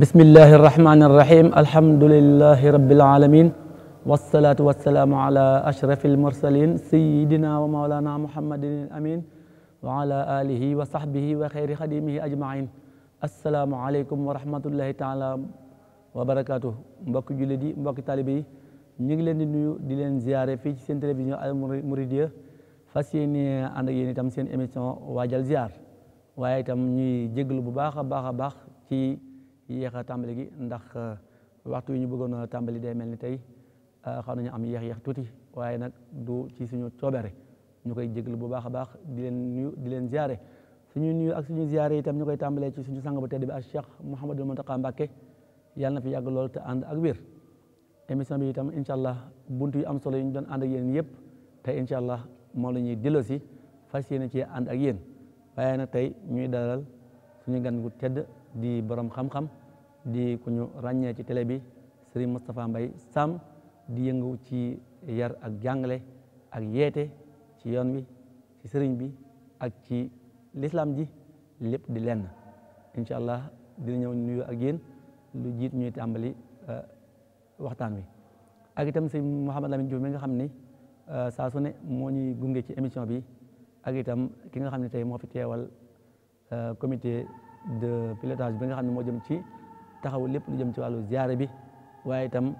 bismillahi irrahmani irrahim alhamdulillahi rabbil alamin wassalatu wassalaamu ala ashrafil mursalin sayidina wa maulana muhammadin amin wa ala alihi wa sahbihi wa xayri xadimihi ajmain assalaamu aleykum wa rahmatullahi taala wa barakatuh mbokki jullit yi mbokki talibe yi ñu ngi leen di nuyu di leen ziyaare fii ci seen télévision Al Mouridiyyah fas yéene ànd ak yéen itam seen émission waajal ziar waaye itam ñuy jéglu bu baax a baax ci yéex a tàmbali gi ndax waxtu yi ñu bëggoon a tàmbali day mel ni tey xaw nañu am yéex tuuti waaye nag du ci suñu coobere ñu koy jéglu bu baax a baax di leen nuyu di leen ziare suñu nuyu ak suñu ziare itam ñu koy tàmbalee ci suñu sang bu tedd bi ak Cheikh Mouhamadul Mountakha Mbacké yàlla na fi yàgg lool te ànd ak wér émission bi itam incha allah buntu yu am solo yi ñu doon ànd ak yéen yëpp tey incha allah moom la ñuy delloosi fas yéene ci ànd ak yéen waaye nag tey ñuy dalal suñu gan gu tedd di borom xam-xam di ku ñu ràññee ci télé bi Serigne Moustapha Mbaye Sam di yëngu ci yar ak jàngale ak yeete ci yoon wi ci sëriñ bi ak ci l'islam ji lépp di lenn incha allah dina ñëw nuyu ak yéen lu jiit ñuy tàmbali waxtaan wi ak itam sëñ Mouhamed Lamine Diouf mi nga xam ni saa su ne moo ñuy gunge ci émission bi ak itam ki nga xam ne tey moo fi teewal comité de pilotage bi nga xam ne moo jëm ci taxaw lépp lu jëm ci wàllu ziare bi waaye itam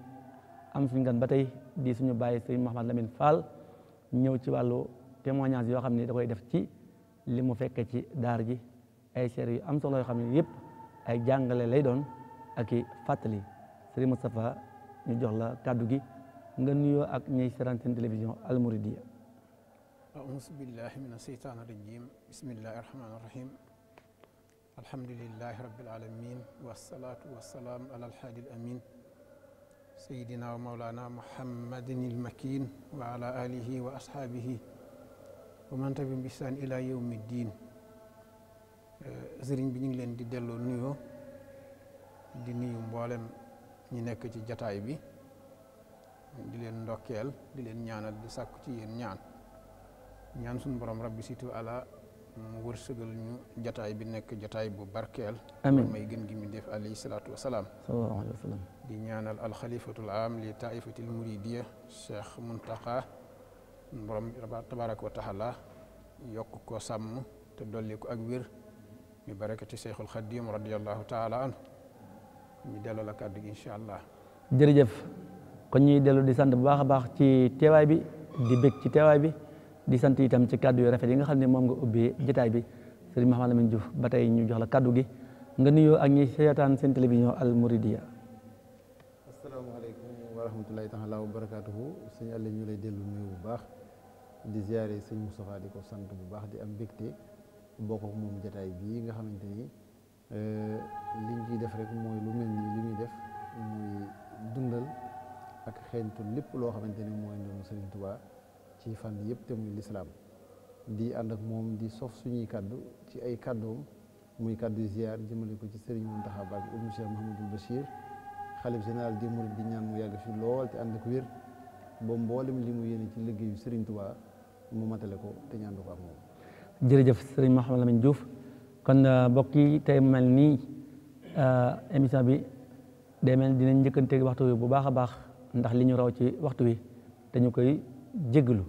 am suñu gan ba tey di suñu bàyyi sëñ Mouhamed Lamine Fall ñëw ci wàllu témoignage yoo xam ne da koy def ci li mu fekke ci daar ji ay seer yu am solo yoo xam ne yëpp ay jàngale lay doon ak i fàttali Serigne Moustapha ñu jox la kàddu gi nga nuyoo ak ñiy seetaan seen télévision Al Mouridiyyah. auzu billahi mina sheytaani rajim bismillahi rahmaani rahim alhamdulillahi rabbil alamin wassalatu wassalaam ala alhaadi alamin sayidina wa maulana muhammadin almakin wa ala alihi wa ashaabihi wa man tabi'ahum bi ihsaan ila yawmi ddin sëriñ bi ñu ngi leen di delloo nuyoo di nuyu mboolem ñi nekk ci jataay bi di leen ndokkeel di leen ñaanal di sàkku ci yéen ñaan suñu borom rabbi situ ala mu wërsëgal ñu jataay bi nekk jataay bu barkeel amiin may gën gi mi def alayhi salaatu wasalaam sallallahu alayhi wa sallam di ñaanal alxalifatul am li taifatil muridiyya Cheikh Muntaqa borom tabaraka wa taala yokk ko sàmm te dolli ko ak wér bi barakati Cheikhul Xadim radiallahu taala anhu ñu delloo la kàddu gi incha allah. jërëjëf kon ñuy dellu di sant bu baax a baax ci teewaay bi di bég ci teewaay bi di sant itam ci kàddu yu rafet yi nga xam ne moom nga ubbee jotaay bi Serigne Mouhamed Lamine Diouf ba tey ñu jox la kàddu gi nga nuyoo ak ñi seetaan seen télévision Al Mouridiyyah. asalaamaaleykum wa rahmatulahi taala wa barakaatuhu sëñ Aliou ñu lay dellu nuyu bu baax di ziare sëñ Moustapha di ko sant bu baax di am mbégte bokk ak moom jotaay bii nga xamante ni liñ ciy def rek mooy lu mel ni li ñuy def muy dundal ak xeeñtu lépp loo xamante ni mooy ndoonu Serigne Touba ci fànn yëpp te muy lislaam di ànd ak moom di sof suñuy kaddu ci ay kaddoom muy kaddu ziar jëmale ko ci Serigne Mountakha Mbacké ibnu Cheikh Mouhamadoul Bachir xalif général des mourides di ñaan mu yàgg fi lool te ànd ak wér ba mboolem li mu yéene ci liggéeyu Serigne Touba mu matale ko te ñu ànd ko ak moom. jërëjëf Serigne Mouhamed Lamine Diouf kon mbokk yi tey mel nii émission bi day mel dinañ njëkkanteeg waxtu wi bu baax a baax ndax li ñu raw ci waxtu wi dañu koy jéggalu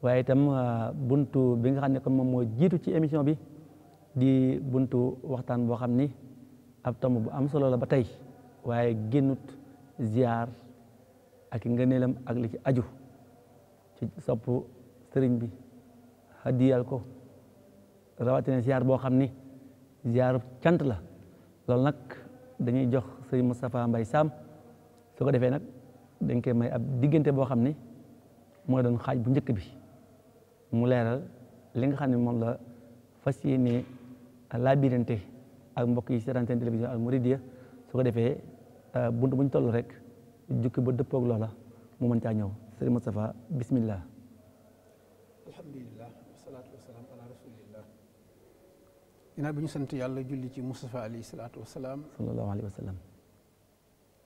waaye itam buntu bi nga xam ne kon moom moo jiitu ci émission bi di buntu waxtaan boo xam ni ab tomb bu am solo la ba tey waaye génnut ziar ak ngëneelam ak li ci aju ci sopp sëriñ bi hadiyal ko rawatina ziar boo xam ni ziar cant la loolu nag dañuy jox sëriñ Moustapha Mbaye Sam su ko defee nag dañ koy may ab diggante boo xam ni mooy doon xaaj bu njëkk bi mu leeral li nga xam ne moom la fas yéene laabirante ak mbokk yi seetaan seen télévision Al Mouridiyyah su ko defee buntu bu ñu toll rek jukki ba dëppoog loola mu mën caa ñëw Sëriñ Moustapha bismillah. alhamdulillah wasalaatu wasalaam ala rasulillah. ginnaaw bi ñu sant yàlla julli ci Moustapha alayhi salaatu wasalaam. sallallahu alayhi wa sallam.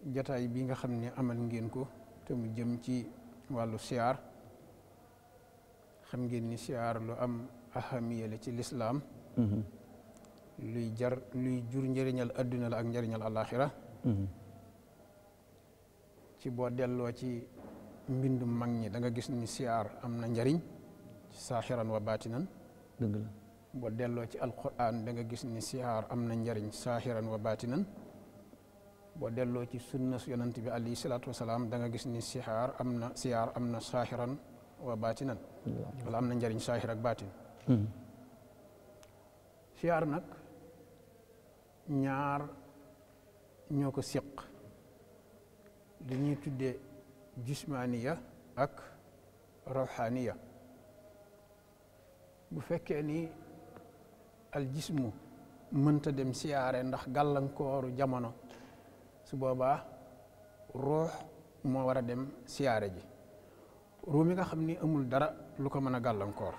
jataay bi nga xam ne amal ngeen ko te mu jëm ci wàllu siyaar xam ngeen ni siyaar lu am ahamiya la ci lislaam luy jur njëriñal adduna la ak njëriñal alaxira ci boo delloo ci mbindum mag ñi da nga gis ni siyaar am na njëriñ ci saaxiran wa baatinan. dëgg la. boo delloo ci alquran da nga gis ni siyaar am na njëriñ saaxiran wa baatinan. boo delloo ci sunna yonant bi alayhi salaatu wasalaam da nga gis ni siyaar am na saaxiran wa baatinan wala am na njëriñ saaxir ak baatin. siyaar nag ñaar ñoo ko siq li ñuy tuddee jismaaniya ak rawxaaniya. bu fekkee ni al jismu mënta dem siyaare ndax gàllankooru jamono su boobaa ruux moo war a dem siyaare ji. ruux mi nga xam ni amul dara lu ko mën a gàllankoor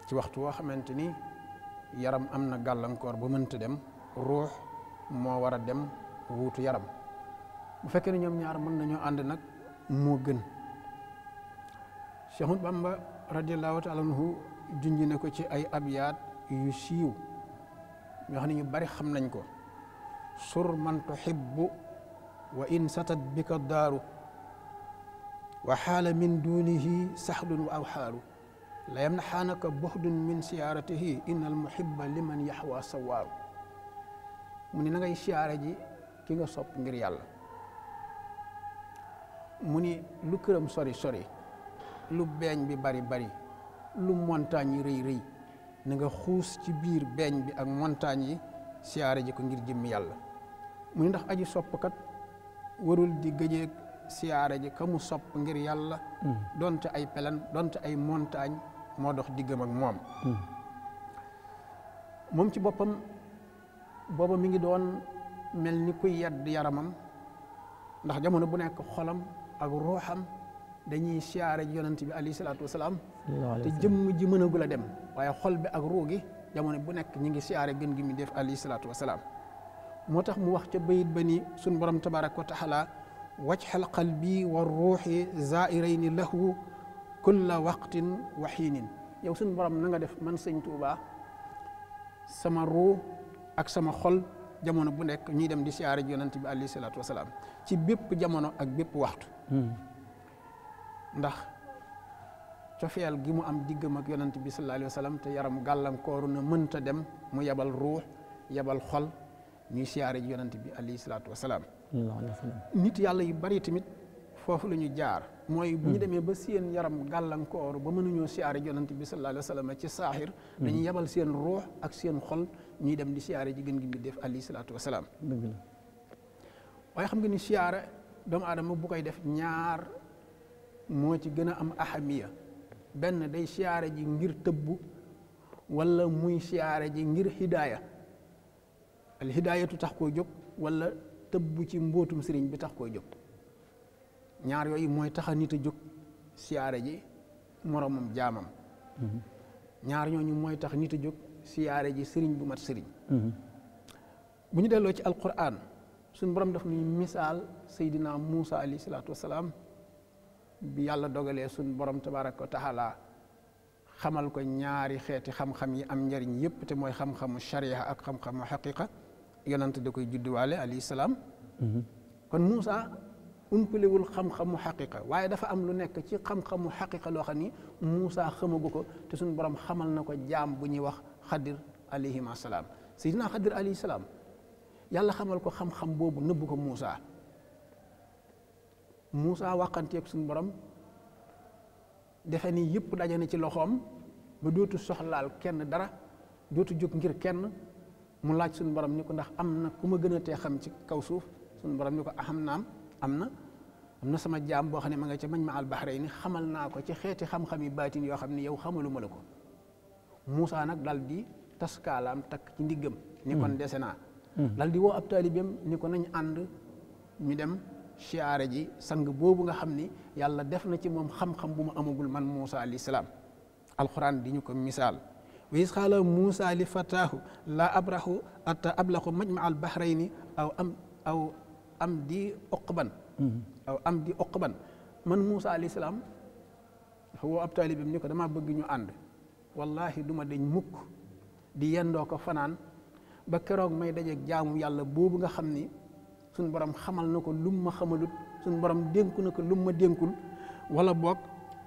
ci waxtu woo xamante ni yaram am na gàllankoor ba mënta dem ruux moo war a dem wuutu yaram. bu fekkee ne ñoom ñaar mën nañoo ànd nag moo gën. Cheikh Ahmadou Bamba radiallahu taala anhu junj ne ko ci ay abyaat yu siiw yoo xam ne ñu bari xam nañ ko. sur man tuhibbu wa in satat bika daaru wa xaala min dunihi saxlun wa awxaalu la yamnaxaanaka buxdun min siyaaratihi inna al muhibba liman yaxwa sawaaru. mu ni na ngay siyaare ji ki nga sopp ngir yàlla. mu ni lu këram sori sori lu beeñ bi bari bari lu montagne yi rëy rëy na nga xuus ci biir beeñ bi ak montagne yi siyaare ji ko ngir jëmmi yàlla. mu ni ndax aji soppkat warul di gëjeeg siyaare ji ka mu sopp ngir yàlla donte ay pelan donte ay montagne moo dox diggam ak moom. moom ci boppam booba mi ngi doon mel ni kuy yedd yaramam ndax jamono bu nekk xolam ak ruuxam dañuy siyaare ji yonent bi alayhi salaatu wasalaam te jëmm ji mënagul a dem waaye xol bi ak ruu gi jamono bu nekk ñi ngi siyaare gën gi mi def alayhi salaatu wasalaam. moo tax mu wax ca bayit ba ni suñ borom tabaraka wa taala wajxal qalbi wa ruuxi zairayni lahu kulla waqtin wa xiinin. yow suñ borom na nga def man sëñ Tuubaa sama ruu ak sama xol jamono bu nekk ñuy dem di siyaare ji yonent bi alayhi salaatu wasalaam ci bépp jamono ak bépp waxtu. ndax cofeel gi mu am diggam ak yonent bi sallallahu alayhi wa sallam te yaram gàllankooru na mënta dem mu yebal ruux yebal xol ñuy siyaare ji yonent bi alayhi salaatu wasalaam. nit yàlla yu bari tamit foofu la ñu jaar mooy bu ñu demee ba seen yaram gàllankooru ba mënuñoo siyaare ji yonent bi sallallahu alayhi wa sallam ci saaxir dañuy yebal seen ruux ak seen xol ñuy dem di siyaare ji gën gi mi def alayhi salaatu wasalaam. waaye xam nga ni siyaare doomu aadama bu koy def ñaar moo ci gën a am ahamiya. benn day siyaare ji ngir tëbbu wala muy siyaare ji ngir hidaaya. al hidaayatu tax koo jóg wala tëbbu ci mbootum sëriñ bi tax koo jóg. ñaar yooyu mooy tax a nit a jóg siyaare ji moromam jaamam. ñaar ñooñu mooy tax nit a jóg siyaare ji sëriñ bu mat sëriñ. bu ñu delloo ci alquran suñ borom daf nuy misaal Seydina Muusa alayhi salaatu wasalaam bi yàlla dogalee suñ borom tabaraka wa taala xamal ko ñaari xeeti xam-xam yi am njariñ yépp te mooy xam-xamu sharia ak xam-xamu xaqiqa yonant da koy judduwaale alayhi salaam. kon Muusa umpalewul xam-xamu xaqiqa waaye dafa am lu nekk ci xam-xamu xaqiqa loo xam ni Muusa xamagu ko te suñ borom xamal na ko jaam bu ñuy wax Xadir alayhi salaam. Seydina Xadir alayhi salaam yàlla xamal ko xam-xam boobu nëbb ko Muusa waxanteeg suñu borom defe ni yëpp daje na ci loxoom ba dootu soxlaal kenn dara dootu jóg ngir kenn mu laaj suñu borom ni ko ndax am na ku ma gën a tee xam ci kaw suuf suñu borom ni ko aham naam am na sama jaam boo xam ne ma nga ca mañ ma al bahrayni xamal naa ko ci xeeti xam-xam yi baatin yoo xam ne yow xamaluma la ko. Muusa nag dal di taskaalaam takk ci ndiggam ni kon dese naa dal di woo ab taalibeem ni ko nañ ànd ñu dem siyaare ji sang boobu nga xam ni yàlla def na ci moom xam-xam bu mu amagul man Muusa alayhi salaam. alquran di ñu ko misaal wa is qaala Muusa li fataahu laa abrahu atta ablaxu majma al bahrayni aw am di oqban man Muusa alayhi salaam dafa woo ab taalibam ni ko dama bëgg ñu ànd wallahi duma deñ mukk di yendoo ko fanaan ba keroog may dajeeg jaamu yàlla boobu nga xam ni suñ borom xamal na ko lum ma xamalut suñ borom dénku na ko lum ma dénkul wala boog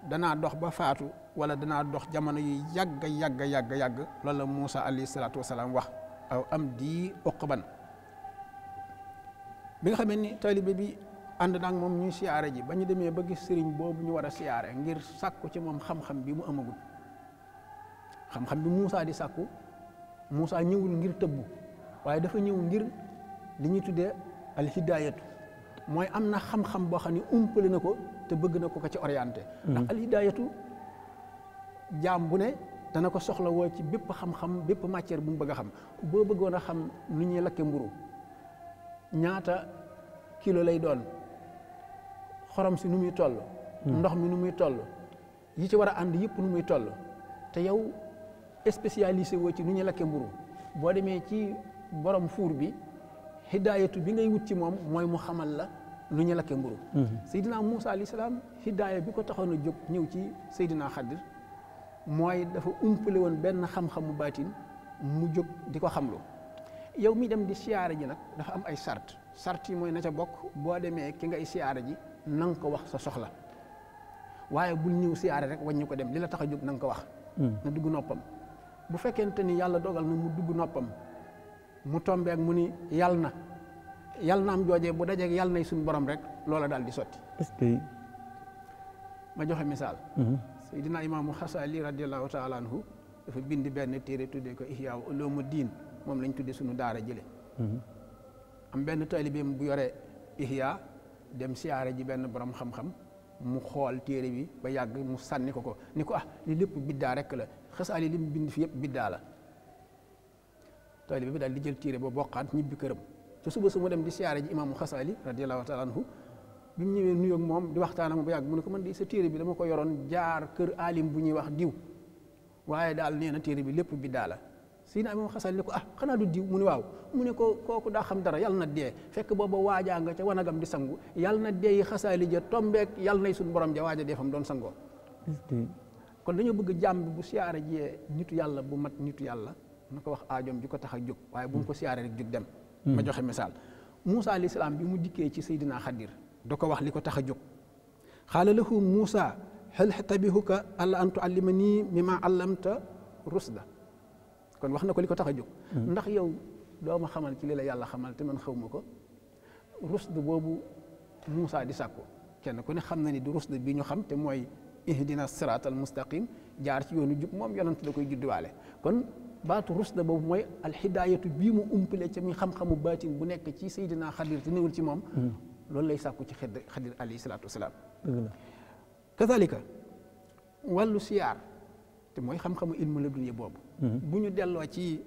danaa dox ba faatu wala danaa dox jamono yu yàgg loolu la Muusa alayhi salaatu wasalaam wax aw am di oqban bi nga xamee ni taalibe bi ànd naag moom ñuy siyaare ji ba ñu demee ba gis sëriñ boobu ñu war a siyaare ngir sàkku ci moom xam-xam bi mu amagul xam-xam bi Muusa di sàkku Muusa ñëwul ngir tëbbu waaye dafa ñëw ngir li ñuy tuddee alhidaayatu mooy am na xam-xam boo xam ne umpale na ko te bëgg na ko ci orienté ndax alhidaayatu jaam bu ne dana ko soxla woo ci bépp xam-xam bépp matière bu mu bëgg a xam boo bëggoon a xam nu ñuy lakke mburu ñaata kilo lay doon xorom si nu muy toll ndox mi nu muy toll yi ci war a ànd yëpp nu muy toll te yow spécialisé woo ci nu ñuy lakke mburu boo demee ci borom fuur bi hidaayatu bi ngay wut ci moom mooy mu xamal la nu ñuy lakke mburu Seydina Muusa alayhi salaam hidaaya bi ko taxoon a jóg ñëw ci Seydina Xadir mooy dafa umpale woon benn xam-xamu baatin mu jóg di ko xamlu yow mi dem di siyaare ji nag dafa am ay sart yi mooy na ca bokk boo demee ki ngay siyaare ji na nga ko wax sa soxla waaye bul ñëw siyaare rek wàññi ko dem li la tax a jóg na nga ko wax na dugg noppam bu fekkente ni yàlla dogal na mu dugg noppam mu tombeek mu ni yàlla na am joojee bu dajeek yàlla nay suñu borom rek loola daal di sotti. est-ce que ma joxe misaal Seydina Imaamu Xasaali radiyallahu taala anhu dafa bind benn téere tuddee ko Ihyaa Ulumuddin moom lañ tuddee suñu daara jële am benn taalibeem bu yore Ihyaa dem siyaare ji benn borom xam-xam mu xool téere bi ba yàgg mu sànni ko ni ko li lépp biddaa rek la Xasaali li mu bind fi yëpp biddaa la taalibe bi daal di jël téere ba bokkaat ñibbi këram ca suba su mu dem di siyaare ji Imaamu Xasaali radiyallahu taala anhu bi mu ñëwee nuyoog moom di waxtaan ak moom ba yàgg mu ne ko man di sa téere bi dama ko yoroon jaar kër alim bu ñuy wax diw waaye daal nee na téere bi lépp biddaa la Seydina Imaamu Xasaali ne ko xanaa du diw mu ne waaw mu ne ko kooku daa xam dara yàlla na dee fekk booba waajaa nga ca wanagam di sangu yàlla na dee yi Xasaali ja tombeek yàlla nay suñu borom ja waaja dee fam doon sangoo kon dañoo bëgg jàmm bi bu siyaare jiyee nitu yàlla bu mat nitu yàlla na ko wax aajoom ji ko tax a jóg waaye bu mu ko siyaare rek jóg dem ma joxe misaal Muusa alayhi salaam bi mu dikkee ci Seydina Xadir da ko wax li ko tax a jóg xaala lahu Muusa hal tabihuka alla an tuallimani mimma allamta rusda kon wax na ko li ko tax a jóg ndax yow doo ma xamal ci li la yàlla xamal te man xaw ma ko rusd boobu Muusa di sàkku kenn ku ne xam na ni du rusd bi ñu xam te mooy ihdina siraatal mustaqim jaar ci yoonu jub moom yonent da koy judduwaale kon baatu rusda boobu mooy alhidaayatu bii mu umpale ca muy xam-xamu baatin bu nekk ci Seydina Xadir te newul ci moom loolu lay sàkku ci Xadir alayhi salaatu wasalaam kazalika wàllu siyaar te mooy xam-xamu ilmu la dunya boobu bu ñu delloo ci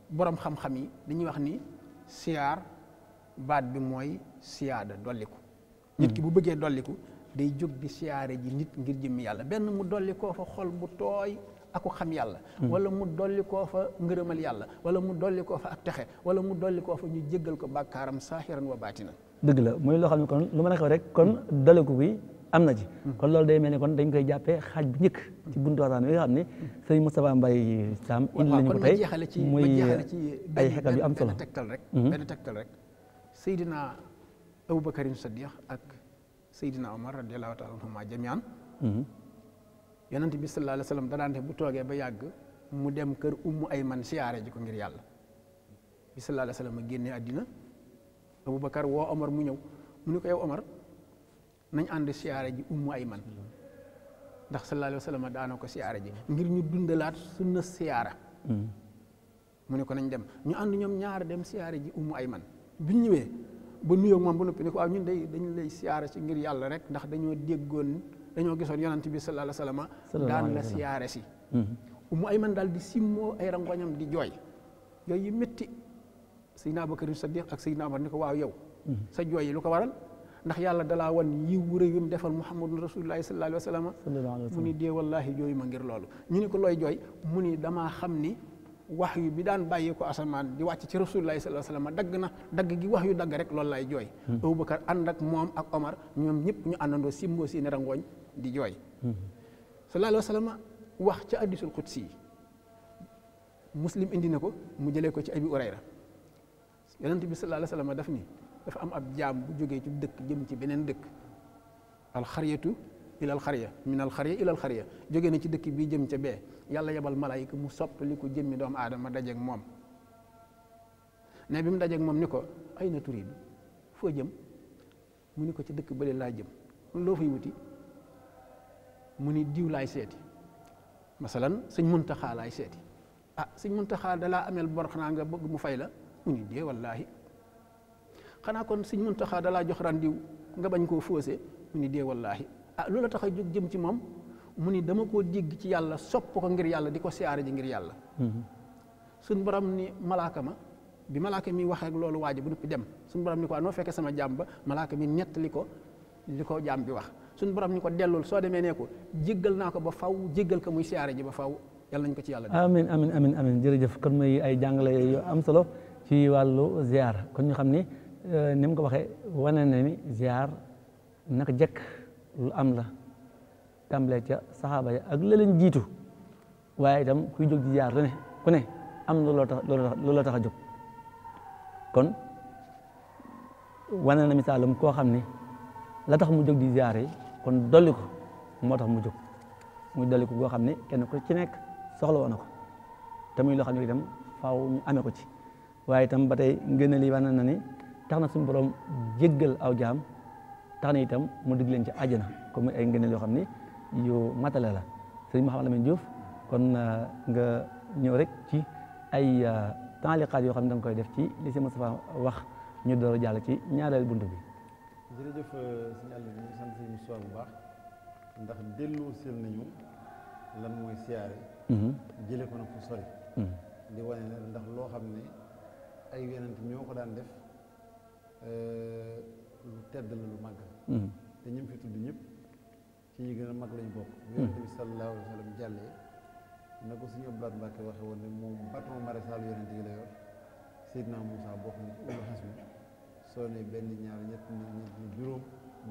borom xam-xam yi dañuy wax ni siyaar baat bi mooy siyaada dolliku nit ki bu bëggee dolliku day jóg di siyaare ji nit ngir jëmmi yàlla benn mu dolli koo fa xol bu tooy aku xam yàlla wala mu dolli koo fa ngërëmal yàlla wala mu dolli koo fa ak texe wala mu dolli koo fa ñu jéggal ko bàkkaaram saahiran wa baatinan dëgg la muy loo xam ne kon lu mën a xew rek kon dolliku bi am na ci kon loolu day mel ni kon dañ koy jàppee xaaj bu njëkk ci buntu waxtaan wi nga xam ne sëñ Moustapha Mbaye Sam indi lañu ko tey muy ay xekam yu am solo benn tegtal rek Seydina Aboubacarin Sadiq ak Seydina Omar radiyallahu taala anhuma jamian yonent bi sallallahu alayhi wa sallam danaan def bu toogee ba yàgg mu dem kër Ummu Ayman siyaare ji ko ngir yàlla bi sallallahu alayhi wa sallam génnee àddina Aboubacar woo Omar mu ñëw mu ni ko yow Omar nañ ànd siyaare ji Ummu Ayman ndax sallallahu alayhi wa sallam daana ko siyaare ji ngir ñu dundalaat sunna siyaara mu ne ko nañ dem ñu ànd ñoom ñaar dem siyaare ji Ummu Ayman bi ñu ñëwee ba nuyoo moom ba noppi ne ko waaw ñun dañu lay siyaare si ngir yàlla rek ndax dañoo gisoon yonent bi sallallahu alayhi wa sallam daan la siyaare si Ummu Ayman daal di simmoo ay rangoñam di jooy yooyu métti Seydina Abubakar Sadiq ak Seydina Omar ni ko waaw yow sa jooy yi lu ko waral ndax yàlla dalaa wan yiw wu rëy yu mu defal muhammadun rasulullahi sallallahu alayhi wa sallam mu ni dee wallaahi jooy ma ngir loolu. ñu ni ko looy jooy mu ni damaa xam ni wax yu bi daan bàyyi ko asamaan di wàcc ci rasulullahi sallallahu alayhi wa sallam dagg gi wax yu dagg rek loolu lay jooy. Abubakar ànd ak moom ak Omar ñoom ñëpp ñu àndandoo simboo si ne rangooñ di jooy. sallallahu alayhi wa sallam wax ca hadiisul qudsi Muslim indi na ko mu jëlee ko ci Abi Hurayra yonent bi sallallahu alayhi wa sallam daf ni dafa am ab jaam bu jógee ci dëkk jëm ci beneen dëkk alxaryatu ilal xarya min alxarya ilal xarya jógee na ci dëkk bii jëm ca bee yàlla yebal malaayika mu soppali ko jëmmi doomu aadama dajeeg moom ne bi mu dajeeg moom ni ko ay na turiidu foo jëm mu ni ko ci dëkk bële laa jëm loo fay wuti mu ni diw laay seeti masalan sëñ Muntaxa laay seeti sëñ Muntaxa dalaa ameel bor xanaa nga bëgg mu fay la mu ni dee wallaahi xanaa kon sëñ Muntaxa dalaa jox randiw nga bañ koo fóose mu ni dee wallaahi loolu la tax a jóg jëm ci moom mu ni dama koo dégg ci yàlla sopp ko ngir yàlla di ko siyaare ji ngir yàlla suñ borom ni malaaka ma bi malaaka mi waxee ak loolu waaji bu noppi dem suñ borom ni ko noo fekkee sama jaam ba malaaka mi nett li ko jaam bi wax suñ borom ni ko dellul soo demee nee ko jéggal naa ko ba faw jéggal ko muy siyaare ji ba faw yàlla nañ ko ci yàlla amin amin amin amin jërëjëf kon muy ay jàngale yu am solo ci wàllu ziar kon ñu xam ni ni mu ko waxee wane na ni ziar naka jekk lu am la tàmbalee ca saxaaba ya ak la leen jiitu waaye itam kuy jóg di ziar ku ne am loolu la tax a jóg kon wane na misaalum koo xam ni la tax mu jóg di ziar yi kon dolli ko moo tax mu jóg muy dolli ko koo xam ni kenn ku ci nekk soxla woon na ko te muy loo xam ne itam faaw ñu amee ko ci waaye itam ba tey ngeen li wane na ni tax na suñu borom jéggal aw jaam tax na itam mu dig leen ci àjjana comme muy ay ngëneel yoo xam ni yu matale la sëriñ Mouhamadou Lamine Diouf kon nga ñëw rek ci ay taaliqaat yoo xam ne da nga koy def ci li si Moustapha wax ñu door a jàll ci ñaareel bunt bi. jërëjëf sëñ Aliou ñu sant sëñ Moustapha bu baax ndax delloo sel nañu lan mooy siyaare. jëlee ko nag fu sori. di wane ne ndax loo xam ne ay yonent ñoo ko daan def lu tedd la lu màgg. te ñëm fi tudd ñëpp ci ñi gën a mag lañu bokk. yonent bi sallallahu alayhi wa sallam jàllee na ko suñu Abdoulaye Mbacke waxe woon ne moom bâton maréchal yonent yi la yor Seydina Moussa bokk na ci ulul xasmi soo ne benn ñaar ñett ñi juróom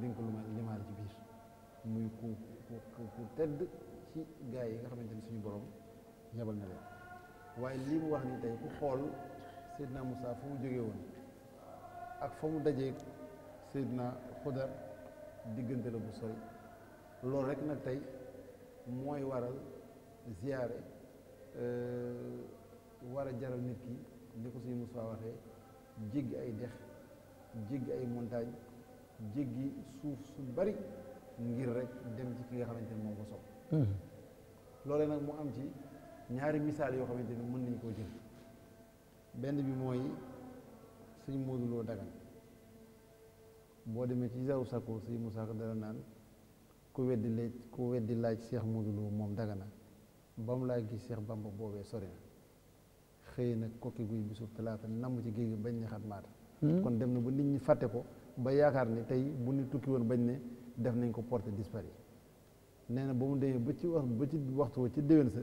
di nga ko limaal ci biir muy ku tedd ci gaa yi nga xamante ni suñu borom yebal na leen waaye lii mu wax ni tey ku xool Seydina Moussa fa mu jógee woon ak fa mu dajee Seydina Xudar diggante la bu sori loolu rek nag tey mooy waral ziyaare war a jaral nit ki ni ko suñu Moussa waxee jéggi ay dex jéggi ay montagne jéggi suuf su bari ngir rek dem ci ki nga xamante ni moom ko sopp loole nag mu am ci ñaari misaal yoo xamante ni mën nañ koo jël benn bi mooy suñ Moodu Lo Dagana boo demee ci zaw sako suñu Moussa ko dara naan ku weddi laaj Cheikh Moodu Lo moom Dagana ba mu laa gis Cheikh Bamba boobee sori na xëy na kokki guy bisub talaata namm ci géej gi bañ ne xat maata kon dem na ba nit ñi fàtte ko ba yaakaar ne tey bu ñu tukki woon bañ ne def nañ ko porté disparu nee na ba mu demee ba ci waxtu wa ci déwén sa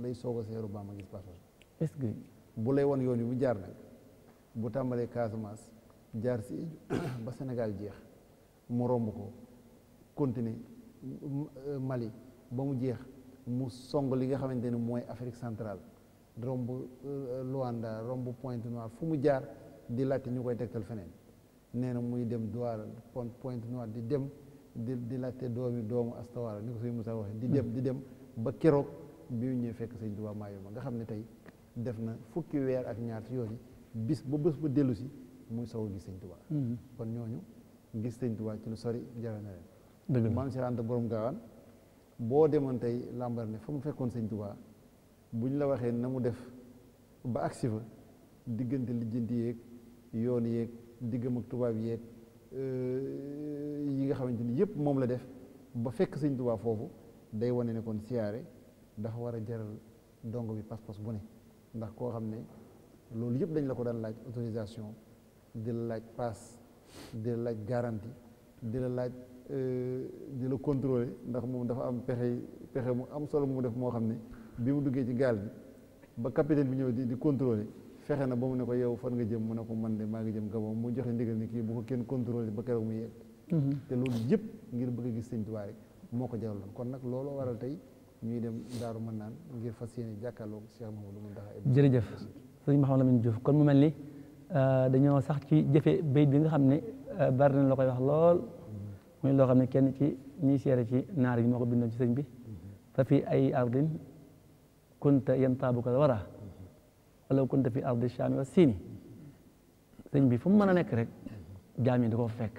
lay soog a seeru Bamba gis passeport est-ce que bu lay won yoon yi bu jaar nag bu tàmbalee Casamance jaar si ba Sénégal jeex mu romb ko continuer Mali ba mu jeex mu song li nga xamante ne mooy Afrique centrale romb Luanda romb Pointe-Noire fu mu jaar di laajte ñu koy tegtal feneen nee na muy dem Douala Pointe-Noire di dem di laajte doomu Astawara ni ko sëñ Moussa waxee di dem ba keroog bi ñu ñëwee fekk sëñ Tuubaa Maayomba nga xam ne tey def na fukki weer ak ñaar ci yoon yi bis ba dellu si muy sow gis sëñ Tuubaa kon ñooñu gis sëñ Tuubaa ci lu sori jaral na leen maam Cheikh Anta borom gaawaan boo demoon tey lambar ne fa mu fekkoon sëñ Tuubaa bu ñu la waxee na mu def ba agsi fa diggante lijjanti yeeg yoon yeeg diggam ak tubaab yeeg yi nga xamante ni yëpp moom la def ba fekk sëñ Tuubaa foofu day wane ne kon siyaare dafa war a jaral dongo bi pas-pas bu ne ndax koo xam ne loolu yëpp dañ la ko daan laaj autorisation di la laaj paas di la laaj garantie di la laaj di la contrôler ndax moom dafa am pexe mu am solo mu def moo xam ne bi mu duggee ci gaal bi ba capitaine bi ñëw di contrôler fexe na ba mu ne ko yow fan nga jëm mu ne ko man de maa ngi jëm Gabon mu joxe ndigal ni kii bu ko kenn contrôler ba keroog mu yegg te loolu yëpp ngir bëgg a gis Sëñ Tuubaa rek moo ko jaraloon kon nag looloo waral tey ñuy dem Daaru Manaan ngir fas yéene jàkkaarloog Cheikh Mouhamadou Mountakha. jërëjëf sëñ Mouhamadou Lamine Diouf kon mu mel ni dañoo sax ci jëfe bayit bi nga xam ne bari na la koy wax lool muy loo xam ne kenn ci ñiy seere ci naar yi moo ko bindoon ci sëñ bi fa fi ay ardin kunta yantaabuka wara wala kunta fi ardi Shaami wa Siini sëñ bi fu mu mën a nekk rek jaam yi da koo fekk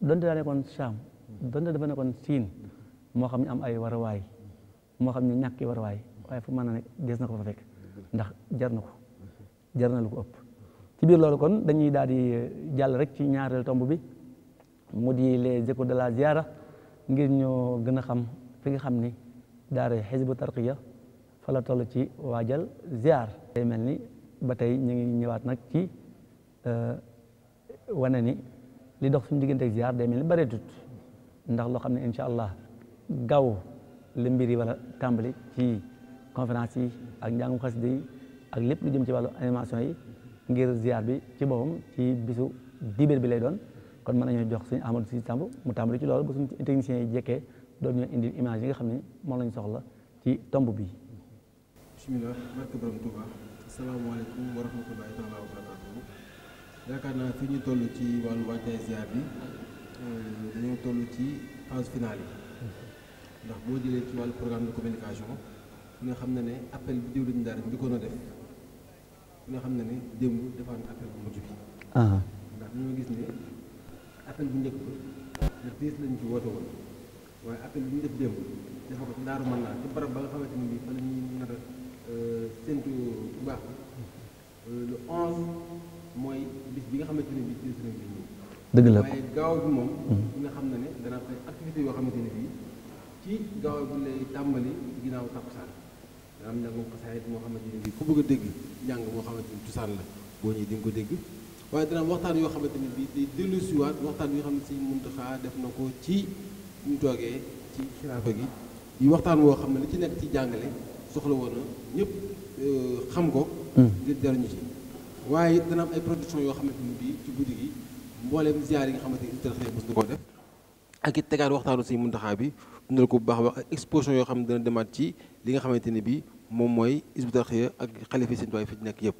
donte daa nekkoon Shaam donte dafa nekkoon Siin moo xam ñu am ay warawaay moo xam ñu ñàkki warawaay waaye fu mën a nekk des na ko fa fekk ndax jar na lu ko ëpp ci biir loolu kon dañuy daal di jàll rek ci ñaareelu tomb bi mu di les échos de la ziara ngir ñoo gën a xam fi nga xam ni daara Hizbut Tarqiyyah fa la toll ci waajal ziar day mel ni ba tey ñu ngi ñëwaat nag ci wane ni li dox suñu diggante ak ziar day mel ni bareetut ndax loo xam ne incha allah gaaw li mbir yi wala tàmbali ci conférence yi ak njàngum xasida yi ak lépp lu jëm ci wàllu animation yi ngir ziar bi ci boppam ci bisu dibéer bi lay doon kon mën nañoo jox suñu Amadou Sy Samb mu tàmbali ci loolu ba suñu techniciens yi jekkee doon ñoo indi image yi nga xam ne moom lañ soxla ci tomb bi. bismillah barke borom Touba asalaamaaleykum wa rahmatullahi taala wa barakatuhu yaakaar naa fi ñu toll ci wàllu waajtaay ziar bi dañoo toll ci phase finale yi ndax boo jëlee ci wàllu programme de communication fi nga xam ne ne appel bi diw lañu daal njëkkoon a def fi nga xam ne ne démb defaan appel bu mujj bi ndax dañoo gis ne appel bu njëkk le 10 lañu ci woote woon waaye appel bi ñu def démb dafa ko ci Daaru Manaan ci barab ba nga xamante ne bii fa la ñuy nar a séntu bu baax le 11 mooy bis bi nga xamante ne bii ci sëriñ bi ñëw dëgg la waaye gaaw bi moom ñi nga xam ne ne dana fay activité yoo xamante ne bii ci gaaw bi lay tàmbali ginnaaw takkusaan dana am njàngum xasaayid moo xamante ne bii ku bëgg a dégg njàng moo xamante ni cosaan la boo ñëwee di nga ko dégg waaye dana am waxtaan yoo xamante ne bii day dellu siwaat waxtaan yoo xam ne si Muntaxa def na ko ci ñu toogee ci xilaafa gi yi waxtaan woo xam ne li ci nekk ci jàngale soxla woon na ñëpp xam ko ngir jariñu ci waaye dana am ay production yoo xamante ni bii ci guddi gi mbooleem ziar yi nga xamante ni Hizbut Tarqiyyah mos na koo def ak it tegaat waxtaanu si Muntaxa bi dundal ko bu baax a baax ak exposition yoo xam ne dana demaat ci li nga xamante ne bii moom mooy Hizbut Tarqiyyah ak xalifa Sëñ Tuubaa fi nekk yëpp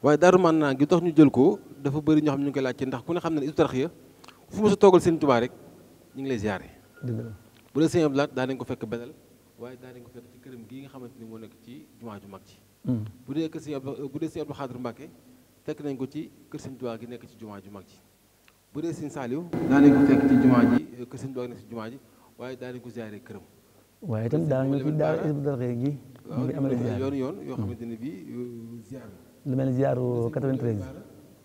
waaye Daaru Manaan gi tax ñu jël ko dafa bëri ñoo xam ne ñu ngi koy laajte ndax ku ne xam ne Hizbut Tarqiyyah fu ma sa toogal Sëñ Tuubaa rek ñu ngi lay ziare bu dee Sëñ Abdou Lahad daa nañ ko fekk Belel waaye daa nañ ko fekk ci këram gii nga xamante ni moo nekk ci jumaa ju mag ji bu dee Sëñ Abdou Khadre Mbàkke fekk nañ ko ci kër Sëñ Tuubaa gi nekk ci jumaa ju mag ji bu dee Sëñ Saaliw daa nañ ko fekk ci jumaa ji kër Sëñ Tuubaa gi nekk ci jumaa ji waaye daa nañ ko ziare këram waaye itam daa nga fi daara Hizbut Tarqiyyah gi mu ngi amal ziar yoon yoo xamante ne bii ziar lu mel ni ziaru 93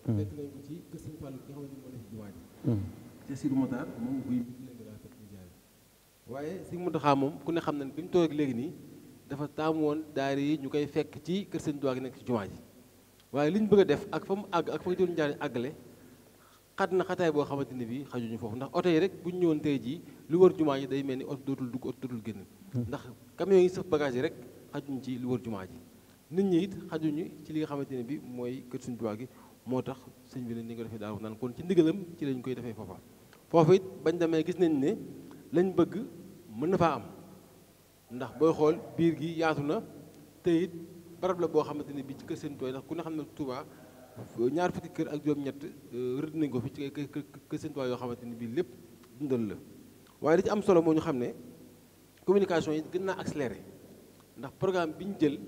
fekk nañ ko ci kër Sëñ Fallu gi nga xamante ni moo nekk ci jumaa ji ci Sidi Motaar moom buy waaye Sëñ Muntaxa moom ku ne xam na ne bi mu toog léegi nii dafa taamu woon daara yi ñu koy fekk ci kër Sëñ Tuubaa gi nekk ci jumaa ji waaye li ñu bëgg a def ak fa mu àgg ak fa nga doon jaar àggale xat na xataay boo xamante ne bii xajuñu foofu ndax oto yi rek bu ñu ñëwoon tey jii lu wër jumaa ji day mel ni oto dootul dugg oto dootul génn ndax camion yi sëf bagage yi rek xajuñu ci lu wër jumaa ji nit ñi it xajuñu ci li nga xamante ne bii mooy kër Sëñ Tuubaa gi moo tax sëñ bi ne ni nga defee Daaru Manaan kon ci ndigalam ci lañ koy defee foofa foofu it bañ demee gis nañ ne lañ bëgg mën na faa am ndax booy xool biir gi yaatu na te it barab la boo xamante ne bii ci kër Sëñ Tuubaa ndax ku ne xam ne Tuubaa ñaar fukki kër ak juróom-ñett rëdd nañ ko fi ci kër Sëñ Tuubaa yoo xamante ne bii lépp dundal la waaye li ci am solo moo ñu xam ne communication yi gën naa accéléré ndax programme bi ñu jël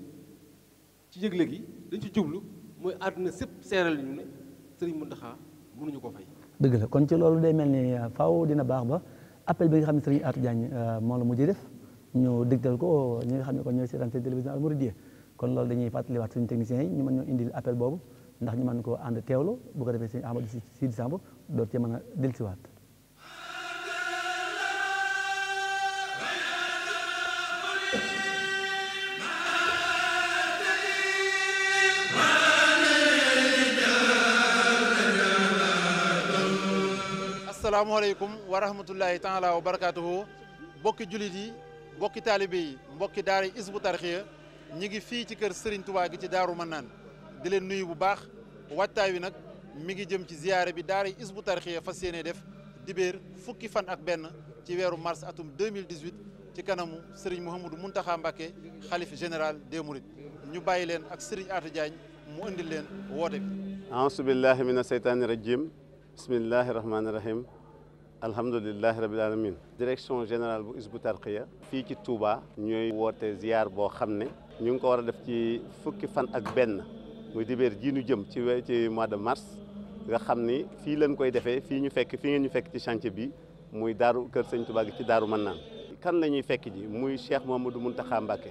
ci yëgle gi dañ ci jublu mooy àdduna sépp seeral ñu ne Sëriñ Muntaxa mënuñu ko fay. dëgg la kon ci loolu day mel ni faaw dina baax ba appel bi nga xam ne Sëriñ Atou Diagne moo la mujjee def ñu digtal ko ñi nga xam ne kon ñooy seetaan seen télévision Al Mouridiyyah kon loolu dañuy fàttaliwaat suñu techniciens yi ñu mën ñoo indil appel boobu ndax ñu mën koo ànd teewlu bu ko defee Sëriñ Amadou Sy Samb door cee mën a dellusiwaat. asalaamaaleykum wa rahmatullahi taala wa barakaatuhu mbokki jullit yi mbokki taalibe yi mbokki daara Hizbut Tarqiyyah ñi ngi fii ci kër Serigne Touba gi ci Daaru Manaan di leen nuyu bu baax waajtaay wi nag mi ngi jëm ci ziyaare bi daara Hizbut Tarqiyyah fas yéene def dibéer fukki fan ak benn ci weeru mars atum 2018 ci kanamu Serigne Mouhamadou Mountakha Mbacké xalif général des Mourides ñu bàyyi leen ak Serigne Atou Diagne mu indil leen woote bi. auzu billahi mina seytaani rajim bismillahi rahmaani rahim alhamdulilahi rabil alamin direction générale bu Hizbut Tarqiyyah fii ci Touba ñooy woote ziar boo xam ne ñu ngi ko war a def ci fukki fan ak benn muy dibéer ji ñu jëm ci mois de mars nga xam ni fii lañ koy defee fii ngeen ñu fekk ci chantier bi muy daaru kër sëñ Touba gi ci Daaru Manaan kan la ñuy fekk ji muy Cheikh Mouhamadou Mountakha Mbacké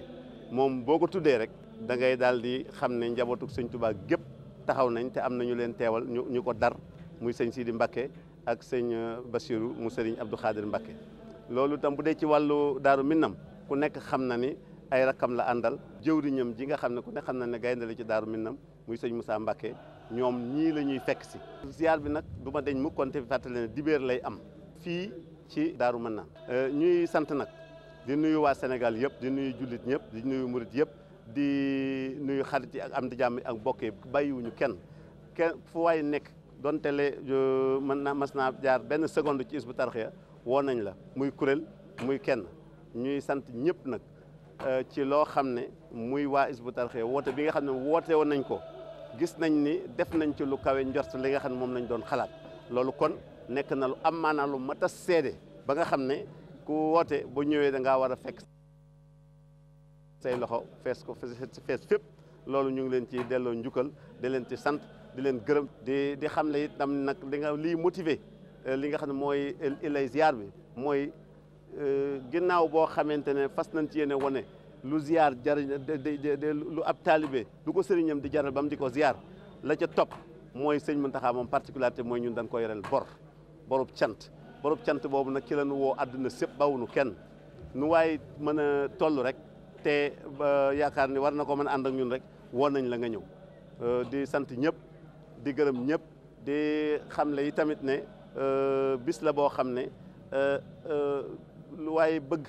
moom boo ko tuddee rek da ngay daal di xam ne njabootu sëñ Touba gépp taxaw nañ te am nañu leen teewal ñu ko dar muy sëñ Sidi Mbacké ak sëñ Bassirou mu sëriñ Abdou Khadir Mbacké loolu tam bu dee ci wàllu Daaru Minam ku nekk xam na ni ay rakkam la àndal jëwriñam ji nga xam ne ku nekk xam na ne gaynde la ci Daaru Minam muy sëñ Moussa Mbacké ñoom ñii la ñuy fekk si ziar bi nag du ma deñ mu konte fàttali ne dibéer lay am fii ci Daaru Manaan ñuy sant nag di nuyu waa Sénégal yëpp di nuyu jullit ñëpp di nuyu murit yëpp di nuyu xarit yi ak am di jàmm ak mbokk yi bàyyiwuñu kenn fu waay nekk donte le mas naa jaar benn seconde ci Hizbut Tarqiyyah woo nañ la muy kuréel muy kenn ñuy sant ñëpp nag ci loo xam ne muy waa Hizbut Tarqiyyah woote bi nga xam ne woote woon nañ ko gis nañ ni def nañ ci lu kawe njort li nga xam ne moom lañ doon xalaat loolu kon nekk na lu am maanaam lu mat a seede ba nga xam ne ku woote bu ñëwee da ngaa war a fekk say loxo fees ko fees fépp loolu ñu ngi leen ci delloo njukkal di leen ci sant di leen gërëm di xam ne itam nag lii motivé li nga xam ne mooy ilay ziar bi mooy ginnaaw boo xamante ne fas nañ ci yéene wane lu ziar jariñ lu ab taalibe lu ko sëriñam di jaral ba mu di ko ziar la ca topp mooy sëñ Mountakha moom particularité mooy ñun dañ ko yoreel borub cant boobu nag ci la nu woo àdduna sépp bawunu kenn nu waaye mën a toll rek te yaakaar ni war na ko mën a ànd ak ñun rek woo nañ la nga ñëw di sant ñëpp di gërëm ñëpp di xamle yi tamit ne bis la boo xam ne lu waaye bëgg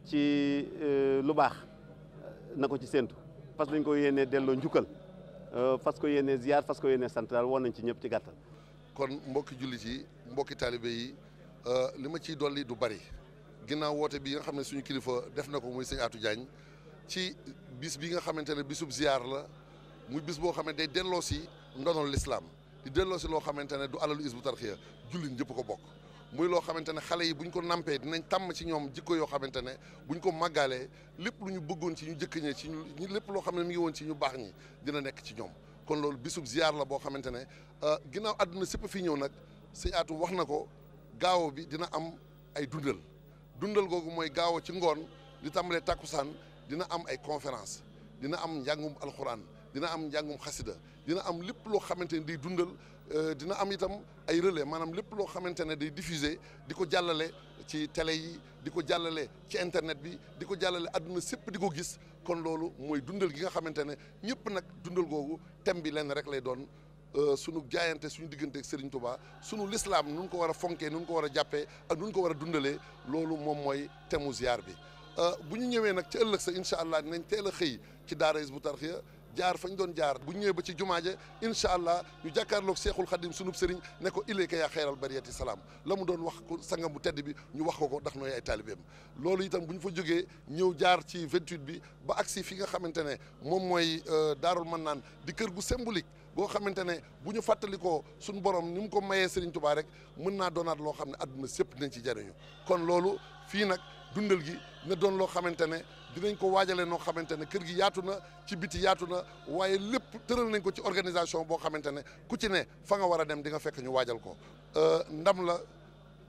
ci lu baax na ko ci séentu fas lañ ko yéenee delloo njukkal fas ko yéenee ziar fas ko yéenee sant daal woon nañ ci ñëpp ci gàttal. kon mbokki jullit yi mbokki taalibe yi li ma ciy dolli du bari ginnaaw woote bi nga xam ne suñu kilifa def na ko muy sëñ Atou Diagne ci bis bi nga xamante ne bisub ziar la muy bis boo xam ne day delloo si ndonol lislaam di delloo si loo xamante ne du alalu Hizbut Tarqiyyah jullit ñëpp ko bokk muy loo xamante ne xale yi buñ ko nampee dinañ tàmm ci ñoom jikko yoo xamante ne buñ ko màggaalee lépp lu ñu bëggoon ci ñu jëkk ñee ci ñu lépp loo xam ne mi ngi woon ci ñu baax ñi dina nekk ci ñoom kon loolu bisub ziar la boo xamante ne ginnaaw àdduna sépp fii ñëw nag sëñ Atou wax na ko gaawo bi dina am ay dundal googu mooy gaawo ci ngoon di tàmbalee takkusaan dina am ay conférence dina am njàngum alxuraan dina am njàngum xasida dina am lépp loo xamante ne day dundal dina am itam ay relais maanaam lépp loo xamante ne day diffuser di ko jàllale ci télé yi di ko jàllale ci internet bi di ko jàllale àdduna sépp di ko gis kon loolu mooy dundal gi nga xamante ne ñëpp nag dundal googu thème bi lenn rek lay doon sunu jaayante suñu diggante ak Serigne Touba sunu lislaam nun ko war a fonkee nun ko war a jàppee ak nun ko war a dundalee loolu moom mooy thème mu ziar bi bu ñu ñëwee nag ci ëllëg sa incha allah dinañ teel a xëy ci daara Hizbut Tarqiyyah jaar fañ doon jaar bu ñëwee ba ci jumaa ja incha allah ñu jàkkaarloog Seexul Xadim sunub sëriñ ne ko ilayka yaa xayral bariyati salaam la mu doon wax ko sangam bu tedd bi ñu wax ko ndax nooy ay taalibeem loolu itam bu ñu fa jógee ñëw jaar ci 28 bi ba agsi fi nga xamante ne moom mooy Daarul Mannaan di kër gu symbolique boo xamante ne bu ñu fàttalikoo suñu borom ni mu ko mayee Serigne Touba rek mën naa doonaat loo xam ne àdduna sépp dinañ ci jariñu kon loolu fii nag dundal gi na doon loo xamante ne dinañ ko waajale noo xamante ne kër gi yaatu na ci biti yaatu na waaye lépp tëral nañ ko ci organisation boo xamante ne ku ci ne fa nga war a dem di nga fekk ñu waajal ko ndam la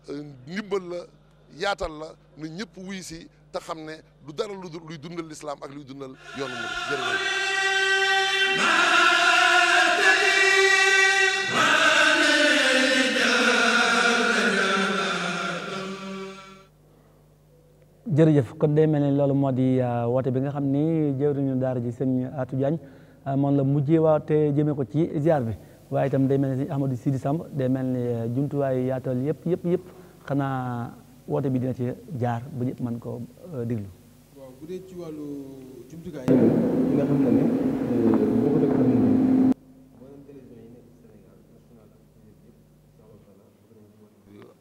ndimbal la yaatal la na ñëpp wuy si te xam ne du dara luy dundal lislaam ak luy dundal yoonu murid jërëjëf. jërëjëf kon day mel ni loolu moo di woote bi nga xam ni jëwriñu daara ji sëñ Atou Diagne moom la mujjee waate jëmee ko ci ziar bi waaye itam day mel ni Ahmadou Sidi Samb day mel ni jumtuwaayu yaatal yëpp xanaa woote bi dina ci jaar ba ñëpp mën koo déglu. waaw bu dee ci wàllu jumtukaay yi moom ñi nga xam ne boo ko def mboolem télévision yi nekk Sénégal national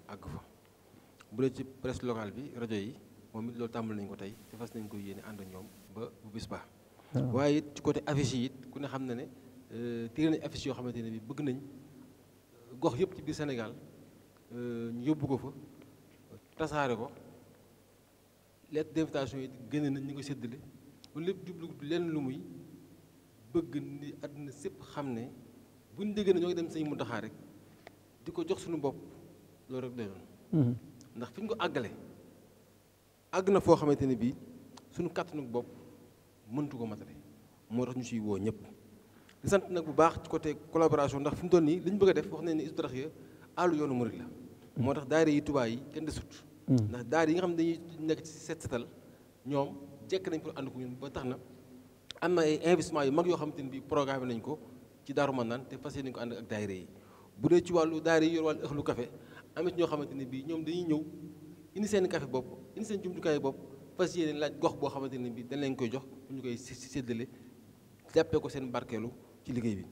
ak àgg fa bu dee ci presse locale bi rajo yi moom it loolu tàmbali nañ ko tey te fas nañ ko yéene ànd ak ñoom ba bu bis ba waaye it ci côté affiche yi it ku ne xam na ne tiré nañ affiche yoo xamante ne bi bëgg nañ gox yëpp ci biir Sénégal ñu yóbbu ko fa tasaare ko lettre d'invitation yi gën nañ ñu ko séddale ba lépp jublu lenn lu muy bëgg ni àdduna sépp xam ne buñ déggee ne ñoo ngi dem Sëñ Muntaxa rek di ko jox suñu bopp loolu rek doy doon ndax fi ñu ko àggale àgg na foo xamante ne bii suñu kàttanu bopp mëntu ko matale moo tax ñu siy woo ñëpp di sant nag bu baax ci côté collaboration ndax fi mu toll nii li ñu bëgg a def wax nañ ne Hizbut Tarqiyyah àllu yoonu murid la moo tax daayira yi Tuubaa yi kenn desut ndax daayira yi nga xam ne dañuy nekk ci set setal ñoom jekk nañ pour ànd ko ñun ba tax na am na ay investissement yu mag yoo xamante ne bii programme nañ ko ci Daaru Manaan te fas yéene nañ ko ànd ak daayira yi bu dee ci wàllu daayira yi yor wàllu ëxlu café am ci ñoo xamante ne bii ñoom dañuy ñëw indi seen café bopp indi seen jumtukaay bopp fas yéene laaj gox boo xamante ne bii dañ leen koy jox pour ñu koy séddale jàppee ko seen barkeelu ci liggéey bi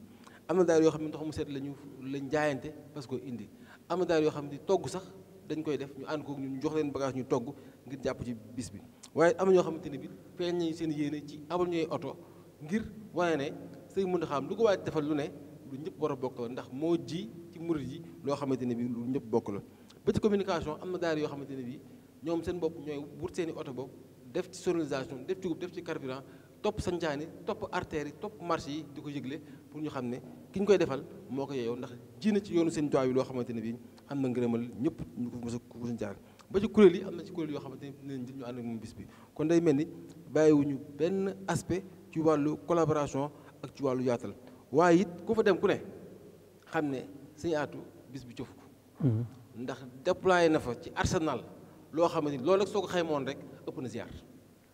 am na daayira yoo xam ne ndox mu set lañ jaayante parce que indi am na daayira yoo xam ne togg sax dañ koy def ñu ànd ko ñu jox leen bagage ñu togg ngir jàpp ci bis bi waaye am na ñoo xamante ne bi feeñ nañu seen yéene ci abal ñooy oto ngir wane ne Sëñ Muntaxa lu ko waaj defal lu ne lu ñëpp war a bokk la ndax moo ji ci murid yi loo xamante ne bi lu ñëpp bokk la ba ci communication am na daayira yoo xamante ne bi ñoom seen bopp ñooy wut seen i oto bopp def ci sonorisation def ci gub def ci carburant topp sancaani topp artères yi topp marché yi di ko yëgle pour ñu xam ne ki ñu koy defal moo ko yeeyoo ndax ji na ci yoonu seen toit yi loo xamante ne bi am na ngërëmal ñëpp ñu ko mos a ko jaar ba ci kuréel yi am na ci kuréel yoo xamante ne dinañ jël ñu ànd ak moom bis bi kon day mel ni bàyyiwuñu benn aspect ci wàllu collaboration ak ci wàllu yaatal waaye it ku fa dem ku ne xam ne Sëñ Aatu bis bi cofu ko ndax déployé na fa ci arsenal loo xamante ni loolu rek soo ko xaymoon rek ëpp na ziar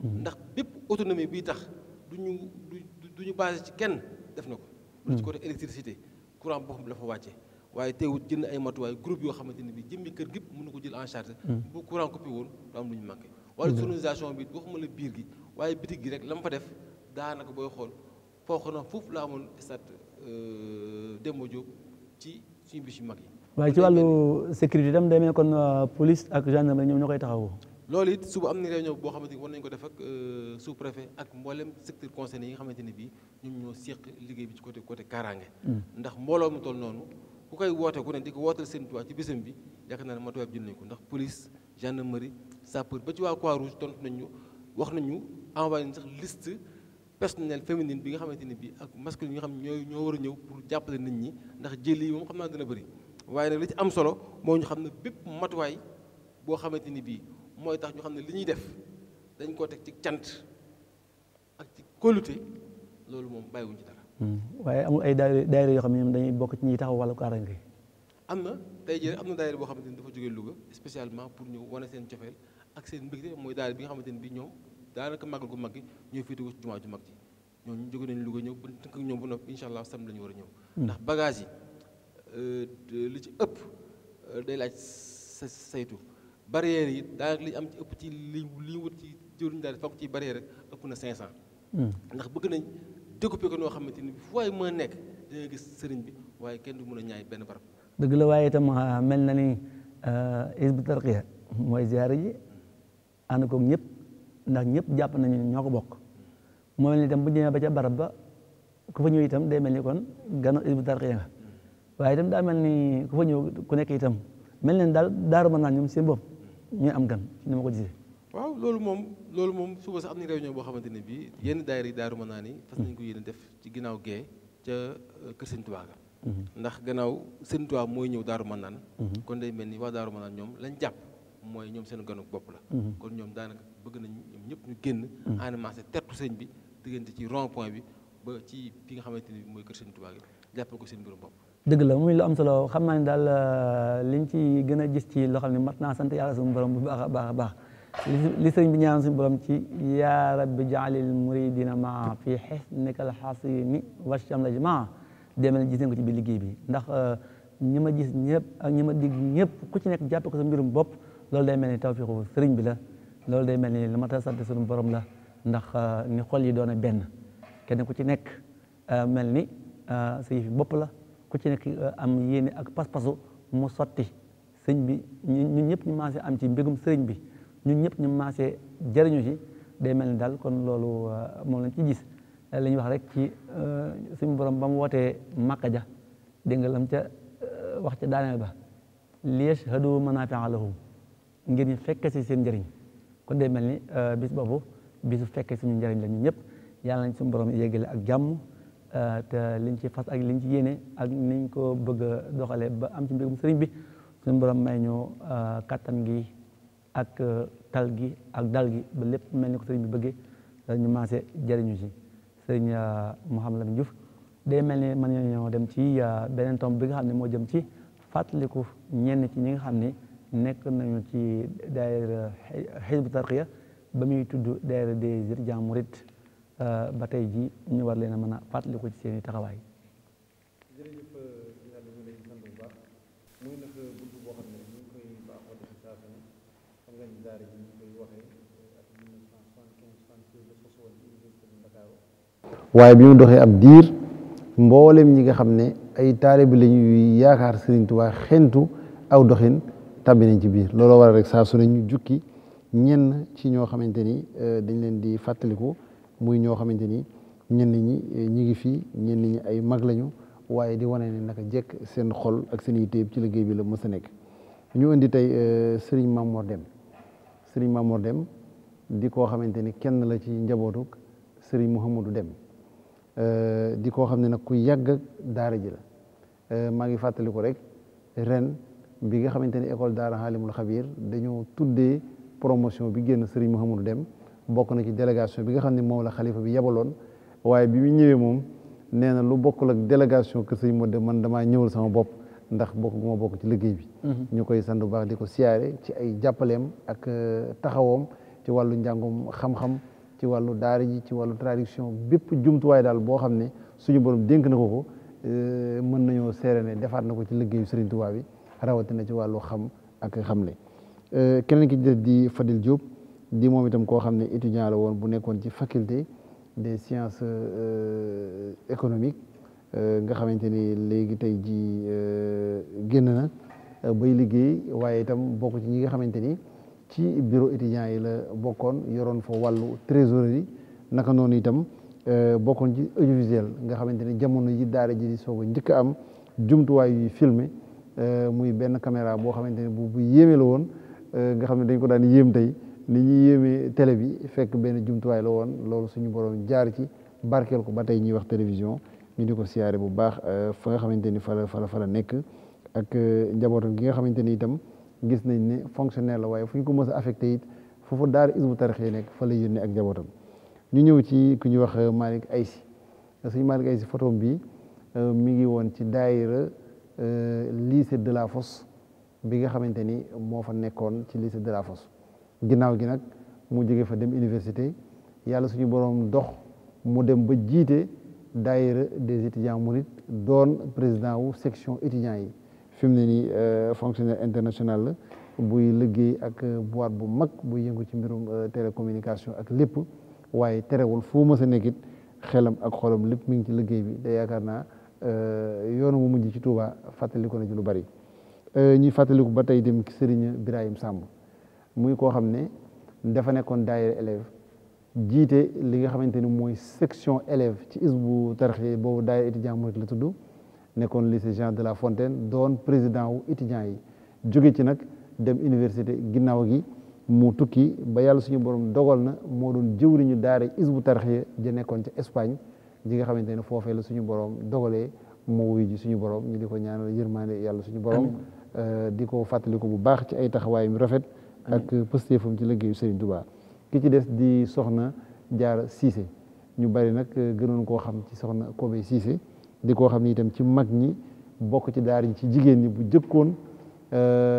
ndax bépp autonomie bii tax duñu basé ci kenn def na ko lu ci côté électricité courant boo xam la fa wàcce waaye teewut jënd ay matuwaay groupe yoo xamante ne bi jëmmi kër gépp mën na ko jël en charge bu courant coupé woon du am lu ñu manqué wala sonorisation bi waxuma la biir gi waaye bitig gi rek la ma fa def daanaka booy xool foofu na foofu la amoon stade Demba Diop ci suñu bis yu mag yi waaye ci wàllu sécurité itam day mel kon police ak gendarmerie ñoom ñoo koy taxawoo loolu it suba am na réunion boo xamante ni war nañu ko def ak sous préfet ak mboolem secteur concerné yi nga xamante ne bii ñoom ñoo séq liggéey bi ci côté kaaraange ndax mbooloo mu toll noonu ku koy woote ku ne di ko wooteel seen tuwaa ci bésam bi yaakaar naa ne matuwaay bi jël nañ ko ndax police gendarmerie sapeur ba ci waa Croix-Rouge tontu nañu wax nañu envoyé nañu sax liste personnel féminine bi nga xamante ne bii ak masculine yi nga xam ñoo war a ñëw pour jàppale nit ñi ndax jël yi moom xam naa dina bëri waaye nag li ci am solo moo ñu xam ne bépp matuwaay boo xamante ni bii mooy tax ñu xam ne li ñuy def dañ koo teg ci cant ak ci kóolute loolu moom bàyyiwuñ ci dara. waaye amul ay daayira yoo xam ne ñoom dañuy bokk ci ñuy taxaw wàllu kaaraange. am na tey jii am na daayira boo xamante ni dafa jógee Louga spécialement pour ñëw wane seen cofeel ak seen mbégte mooy daayira bi nga xamante ni bii ñoom daanaka màggal gu mag gi ñooy féetewoo ci jumaa ju mag ji ñooñu jóge nañ Louga ñëw ba tënk ak ñoom ba noppi incha allah samedi la ñu war a ñëw. ndax bagage yi li ci ëpp day laaj saytu. barrière yi daanaka li am ci ëpp ci li wut ci jëruñ daal fokk ci barrière rek ëpp na 500. ndax bëgg nañ découper ko noo xamante ni fu waay mën a nekk dina gis sëriñ bi waaye kenn du mën a ñaay benn barab. dëgg la waaye itam mel na ni Hizbut Tarqiyyah mooy ziyaara ji ànd koog ñëpp ndax ñëpp jàpp nañu ñoo ko bokk moo mel ni itam bu ñëwee ba ca barab ba ku fa ñëw itam day mel ni kon ganu Hizbut Tarqiyyah nga waaye itam daa mel ni ku fa ñëw ku nekk itam mel na ni daal Daaru Manaan ñoom seen bopp ñuy am gan ci ni ma ko gisee. waaw loolu moom suba sax am na réunion boo xamante ne bii yenn daayira yi Daaru Manaan yi fas nañ ko yéene def ci ginnaaw gee ca kër Sëñ Tuubaa ga ndax gannaaw Sëñ Tuubaa mooy ñëw Daaru Manaan kon day mel ni waa Daaru Manaan ñoom lañ jàpp mooy ñoom seen ganu bopp la kon ñoom daanaka bëgg nañ ñoom ñëpp ñu génn animacé tertu sëñ bi diggante ci rond point bi ba ci fi nga xamante ni mooy kër Sëñ Tuubaa gi jàppal ko seen mbirum bopp. dëgg la muy lu am solo xam naa ne daal liñ ci gën a gis ci loo xam ne mat naa sant yàlla suñu borom bu baax a baax a baax li sëriñ bi ñaan suñu borom ci yaa rabbi jaalil muridina maa fi xisnika alxasini wachamlaj maa day mel ni gis nañ ko ci biir liggéey bi ndax ñi ma gis ñëpp ak ñi ma digg ñëpp ku ci nekk jàppe ko sa mbirum bopp loolu day mel ni tawfiixu sëriñ bi la loolu day mel ni li ma ta sant suñu borom la ndax ni xol yi doon benn kenn ku ci nekk mel ni sa yëfi bopp la ku ci nekk am yéene ak pas-pasu mu sotti sëñ bi ñun ñëpp ñu maasee am ci mbégum sëriñ bi ñun ñëpp ñu maasee jëriñu ci day mel ni daal kon loolu moom lañ ci gis li ñuy wax rek ci suñu borom ba mu wootee Makka ja dégg nga lam ca wax ca daaneel ba liyashhadu manaafi'a lahum ngir ñu fekke si seen njëriñ kon day mel ni bis boobu bisu fekke suñu njëriñ la ñun ñëpp yàlla nañ suñu borom yéegale ak jàmm te liñ ci fas ak liñ ci yéene ak niñ ko bëgg a doxalee ba am ci mbégum sëriñ bi suñu borom may ñu kattan gi ak tal gi ak dal gi ba lépp mel ni ko sëriñ bi bëggee ñu maase jëriñu ci sëriñ Mouhamed Lamine Diouf day mel ni mën nañoo dem ci beneen tomb bi nga xam ne moo jëm ci fàttaliku ñenn ci ñi nga xam ne nekk nañu ci daayira Hizbut Tarqiyyah ba muy tudd daayira des étudiants mourides ba tey ji ñu war leen a mën a fàttaliku ci seen i taxawaay. jërëjëf yàlla ñu lay sant bu baax muy nag buntu boo xam ne ñu ngi koy baaxoo def saa su ne xam nga ni daara ji ñu koy waxee ak 1975 76 la sos woon ci université bu Ndakaaru waaye bi mu doxee ab diir mboolem ñi nga xam ne ay taalibe la ñuy yaakaar Sëriñ Tuubaa xentu aw doxin tàbbi nañ ci biir looloo waral rek saa su ne ñu jukki ñenn ci ñoo xamante ni dañ leen di fàttaliku muy ñoo xamante ni ñenn ñi ñi ngi fii ñenn ñi ay mag lañu waaye di wane ne naka jekk seen xol ak seen yitteeb ci liggéey bi la mës a nekk ñu indi tey Serigne Mamor Deme Serigne Mamor Deme di koo xamante ni kenn la ci njabootuk Serigne Mouhamadou Deme di koo xam ne nag ku yàgg ak daara ji la maa ngi fàttaliku rek ren bi nga xamante ni école daara Halimul Xabiir dañoo tuddee promotion bi génn Serigne Mouhamadou Deme bokk na ci délégation bi nga xam ne moom la xalifa bi yebaloon waaye bi mu ñëwee moom nee na lu bokkul ak délégation que Serigne Mouhamadou Deme man damaa ñëwal sama bopp ndax bokk gu ma bokk ci liggéey bi ñu koy sant bu baax di ko siyaare ci ay jàppaleem ak taxawoom ci wàllu njàngum xam-xam ci wàllu daara ji ci wàllu traduction bépp jumtuwaay daal boo xam ne suñu borom dénk na ko mën nañoo seere ne defaat na ko ci liggéeyu Serigne Touba bi rawatina ci wàllu xam ak xamle keneen ki ci di Fadil Diop di moom itam koo xam ne étudiant la woon bu nekkoon ci faculté des sciences économiques nga xamante ni léegi tey ji génn na bay liggéey waaye itam bokk ci ñi nga xamante ni ci bureau étudiant yi la bokkoon yoroon fa wàllu trésorerie naka noonu itam bokkoon ci audiovisuel nga xamante ni jamono ji daara ji di soog a njëkk a am jumtuwaay yuy filmer muy benn caméra boo xamante ni bu yéeme la woon nga xam ne dañ ko daan yéem tey ni ñuy yéeme télé bi fekk benn jumtuwaay la woon loolu suñu borom jaar ci barkeel ko ba tey ñuy wax télévision ñu di ko siyaare bu baax fa nga xamante ni fa la nekk ak njabootam gi nga xamante ni itam gis nañ ne fonctionnaire la waaye fu ñu ko mës a affecté it foofu daara Hizbut Tarqiyyah nekk fa la yónnee ak njabootam ñu ñëw ci ku ñuy wax Malick Aïssi suñu Malick Aïssi photo bi mi ngi woon ci daayira lycée de la Fosse bi nga xamante ni moo fa nekkoon ci lycée de la Fosse ginnaaw gi nag mu jóge fa dem université yàlla suñu borom dox mu dem ba jiite daayira des étudiants mourides doon président wu section étudiants yi fi mu ne nii fonctionnaire international la buy liggéey ak boîte bu mag buy yëngu ci mbirum télécommunication ak lépp waaye terewul foo mës a nekkit xelam ak xolam lépp mi ngi ci liggéey bi te yaakaar naa yoonu mu mujj ci Touba fàttaliku na ci lu bari ñuy fàttaliku ba tey dem Serigne Birahim Samb muy koo xam ne dafa nekkoon daayira élève jiite li nga xamante ni mooy section élève ci Hizbut Tarqiyyah boobu daayira étudiant mouride la tudd nekkoon lycée Jean de La Fontaine doon président wu étudiants yi jóge ci nag dem université ginnaaw gi mu tukki ba yàlla suñu borom dogal na moo doon jëwriñu daara Hizbut Tarqiyyah ja nekkoon ca Espagne ji nga xamante ne foofee la suñu borom dogalee moo wuyu ji suñu borom ñu di ko ñaanal yërmaande yàlla suñu borom di ko fàttaliku bu baax ci ay taxawaay mi rafet ak pëstéefam ci liggéeyu Serigne Touba ki ci des di soxna Jaara Cissé ñu bari nag gënoon koo xam ci soxna Kobe Cissé di koo xam ni itam ci mag ñi bokk ci daara ñi ci jigéen ñi bu jëkkoon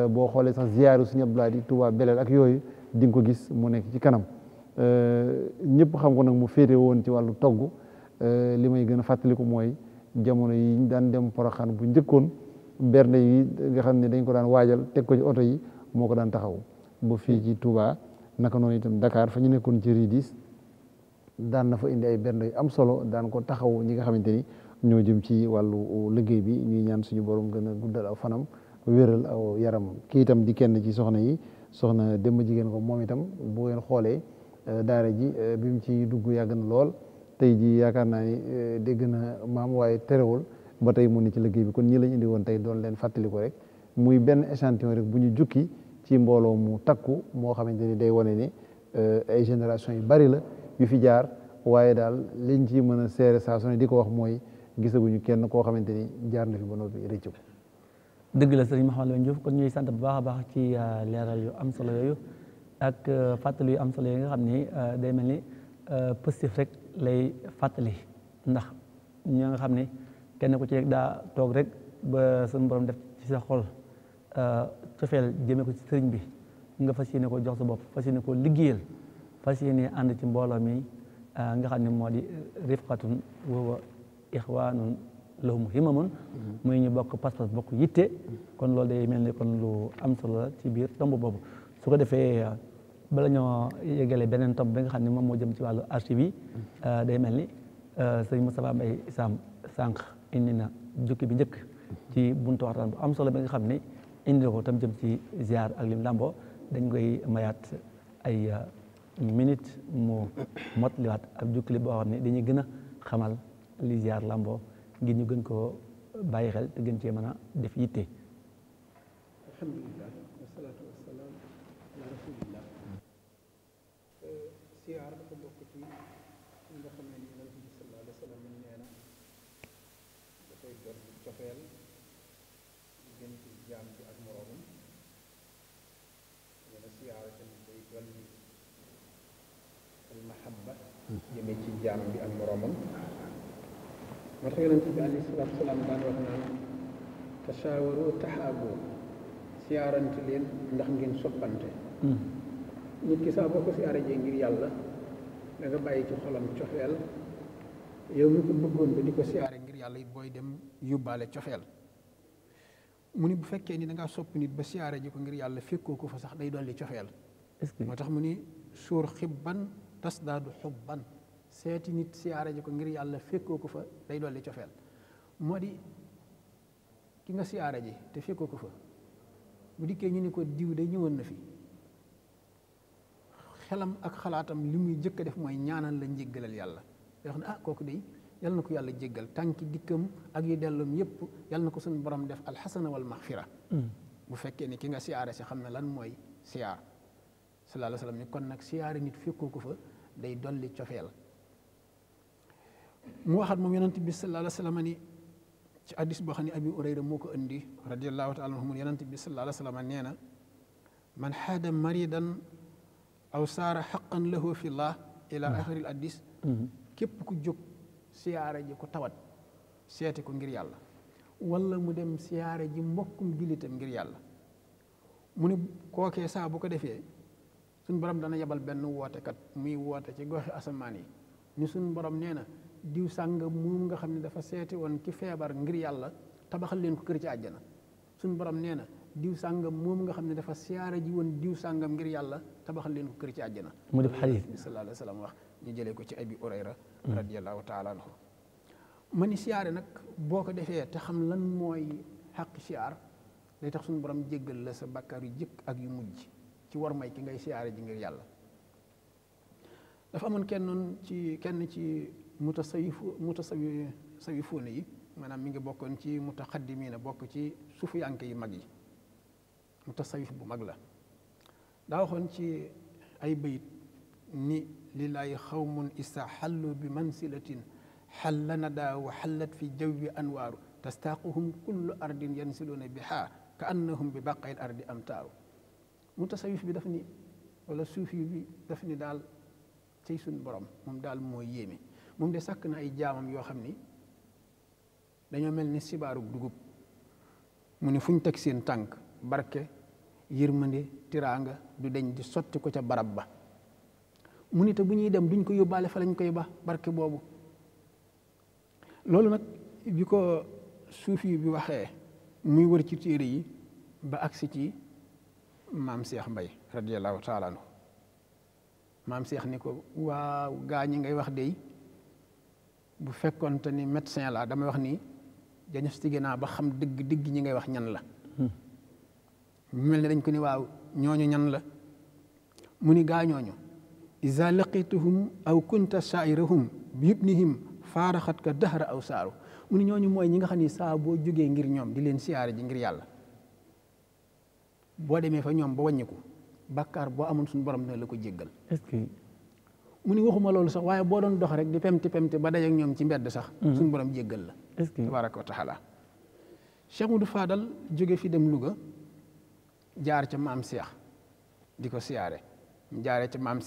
boo xoolee sax ziyaaru Serigne Abdoulaye di Touba Belel ak yooyu di nga ko gis mu nekk ci kanam ñëpp xam ko nag mu féete woon ci wàllu togg li may gën a fàttaliku mooy jamono yi ñu daan dem Porokhane bu njëkkoon bernde yi nga xam ne dañ ko daan waajal teg ko ci oto yi moo ko daan taxaw ba fii ci Touba naka noonu itam Dakar fa ñu nekkoon ci Ridis daan na fa indi ay bernde yu am solo daan ko taxaw ñi nga xamante ni ñoo jëm ci wàllu liggéey bi ñuy ñaan suñu borom gën a guddal aw fanam wéral aw yaramam kii itam di kenn ci soxna yi soxna Demba Jigéen ko moom itam bu ngeen xoolee daara ji bi mu ci dugg yàgg na lool tey ji yaakaar naa ni dégg na maam waaye terewul ba tey mu ni ci liggéey bi kon ñii lañ indi woon tey doon leen fàttali ko rek muy benn échantillon rek bu ñu jukki ci mbooloo mu takku moo xamante ni day wane ni ay génération yu bari la yu fi jaar waaye daal liñ ci mën a seere saa su ne di ko wax mooy gisaguñu kenn koo xamante ni jaar na fi ba noppi rëccu ko. dëgg la sëriñ Mouhamadou Lamine Diouf kon ñuy sant bu baax a baax ci leeral yu am solo yooyu ak fàttali yu am solo yi nga xam ni day mel ni positif rek lay fàttali ndax ñi nga xam ni kenn ku ci rek daa toog rek ba suñu borom def ci sa xol cofeel jëmee ko ci sëriñ bi nga fas yéene ko jox sa bopp fas yéene ko liggéeyal fas yéene ànd ci mbooloo mi nga xam ne moo di rifqatun wa ixwaanun lahum himamun muy ñu bokk pas-pas bokk yitte kon loolu day mel ni kon lu am solo la ci biir tomb boobu su ko defee bala ñoo yegale beneen tomb bi nga xam ne moom moo jëm ci wàllu archive yi day mel ni sëñ Moustapha Mbaye Sam sànq indi na jukki bi njëkk ci buntu waxtaan bu am solo bi nga xam ne indi ko tam jëm ci ziar ak lim lamboo dañ koy mayaat ay minute mu mot liwaat ak jukki boo xam ne dañuy gën a xamal li ziar lamboo ngir ñu gën koo bàyyi xel te gën cee mën a def yitte. alhamdulilah wasalaatu wasalaam ala rasulillah. siyaar dafa bokk ci nga xam ne ni yonent bi sallallahu alayhi wa sallam nee na dafay doon cofeel diggante jaam bi ak moroomam nee na siyaar tamit day dolli al mahabba jëmee ci jaam bi ak moroomam. moo tax yonent bi alayhi salaatu wasalaam daan wax naan tashaawaru tahaabu siyaarante leen ndax ngeen soppante nit ki saa boo ko siyaare jee ngir yàlla da nga bàyyi ci xolam cofeel yow mi ko bëggoon ba di ko siyaare ngir yàlla it booy dem yóbbaale cofeel mu ni bu fekkee ni da ngaa sopp nit ba siyaare ji ko ngir yàlla fekkoo ko fa sax day dolli cofeel moo tax mu ni suur xibban tasdaadu xubban seeti nit siyaare ji ko ngir yàlla fekkoo ko fa day dolli cofeel moo di ki nga siyaare ji te fekkoo ko fa bu dikkee ñu ni ko diw de ñëwoon na fi xelam ak xalaatam li muy jëkk a def mooy ñaanal la njéggalal yàlla day wax ne ah kooku de yal na ko yàlla jéggal tànki dikkam ak yu delloom yépp yal na ko suñu borom def alxasana wal maxfira bu fekkee ni ki nga siyaare si xam ne lan mooy siyaar sallallahu alayhi wa sallam ni kon nag siyaare nit fekkoo ko fa day dolli cofeel mu waxaat moom yonent bi sallallahu alayhi wa sallam ni ci hadiis boo xam ne Abi Hurayra moo ko indi radiyallahu taala anhu yonent bi sallallahu alayhi wa sallam nee na man xaada maridan aw saara xaqan lahu fi llah ila axiril hadiis képp ku jóg siyaare ji ko tawat seeti ko ngir yàlla wala mu dem siyaare ji mbokkum jullitam ngir yàlla mu ne kookee saa bu ko defee suñ borom dana yebal benn wootekat muy woote ci goxi asamaan yi ni suñ borom nee na diw sàngam moom nga xam ne dafa seeti woon ki feebar ngir yàlla tabaxal leen ko kër ci àjjana suñ borom nee na diw sàngam moom nga xam ne dafa siyaare ji woon diw sàngam ngir yàlla tabaxal leen ko kër ci àjjana mu def xadiis bi sallallahu alayhi wa sallam wax ñu jëlee ko ci Abi Hurayra radiyallahu taala anhu ma ni siyaare nag boo ko defee te xam lan mooy xaq siyaar day tax suñu borom jéggal la sa bàkkaar yu jëkk ak yu mujj ci war may ki ngay siyaare ji ngir yàlla dafa amoon kenn ci mutasawifuuna yi maanaam mi ngi bokkoon ci mutaqaddimiina bokk ci sufiyanke yi mag yi mutasawif bu mag la daa waxoon ci ay bayit ni lillaahi xawmun isa xallu bi mansilatin xalla nada wa xallat fi jawwi anwaaru tastaaquhum kullu ardin yansiluuna bihaa ka annahum bi baqayil ardi amtaaru mutasawif bi daf ni wala suufi bi daf ni daal cay suñ borom moom daal moo yéeme moom de sàkk na ay jaamam yoo xam ni dañoo mel ni sibaaru dugub mu ne fu ñu teg seen tànk barke yërmande tiraanga du deñ di sotti ko ca barab ba mu ne te bu ñuy dem duñ ko yóbbaale fa lañ koy ba barke boobu loolu nag bi ko suufi bi waxee muy wër ci téere yi ba agsi ci maam Cheikh Mbay radiyallahu taala anhu maam Cheikh ni ko waaw gaa ñi ngay wax dey bu fekkonte ni médecin la damay wax ni diagnostiqué naa ba xam dëgg ñi ngay wax ñan la mel ni dañ ko ni waaw ñooñu ñan la mu ni gaa ñooñu iza laqituhum aw kunta sha'irahum bi ibnihim faaraxat ka dahra aw saaru mu ni ñooñu mooy ñi nga xam ni saa boo jógee ngir ñoom di leen siyaare ji ngir yàlla boo demee fa ñoom ba wàññiku bàkkaar boo amoon suñu borom dina la ko jéggal. est-ce que mu ni waxuma loolu sax waaye boo doon dox rek di pemti ba dajeek ñoom ci mbedd sax suñu borom jéggal la. est-ce que tabaraka wa taala Cheikh Modou Fadal jóge fi dem Louga jaar ca maam Cheikh di ko siyaare mu jaaree ca maam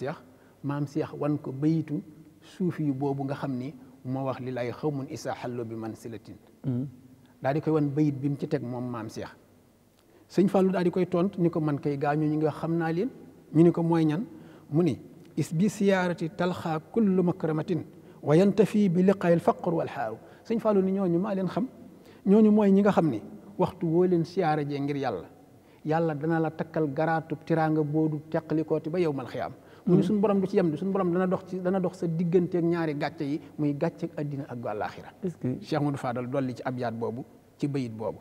Cheikh wan ko bayitu suufi yu boobu nga xam ni moo wax li lay xawmun isa xallo bi man silatin daal di koy wan bayit bi mu ci teg moom maam Cheikh sëñ Fallou daal di koy tont ni ko man kay gaañu ñi nga xam naa leen ñu ni ko mooy ñan mu ni is bi siyaarati talxaa kullu makramatin wa yantafi bi liqaay al faqr wal xaaru sëñ Fallou ni ñooñu maa leen xam ñooñu mooy ñi nga xam ni waxtu woo leen siyaara jee ngir yàlla dana la takkal garaatub tiraanga boodu teqalikooti ba yow mal xiyaam mu ni suñu borom du ci yem di suñu borom dana dox sa digganteeg ñaari gàcce yi muy gàcceeg addina ak àllaaxira. est-ce que Cheikh Modou Fadal dolli ci abyaat boobu ci bayit boobu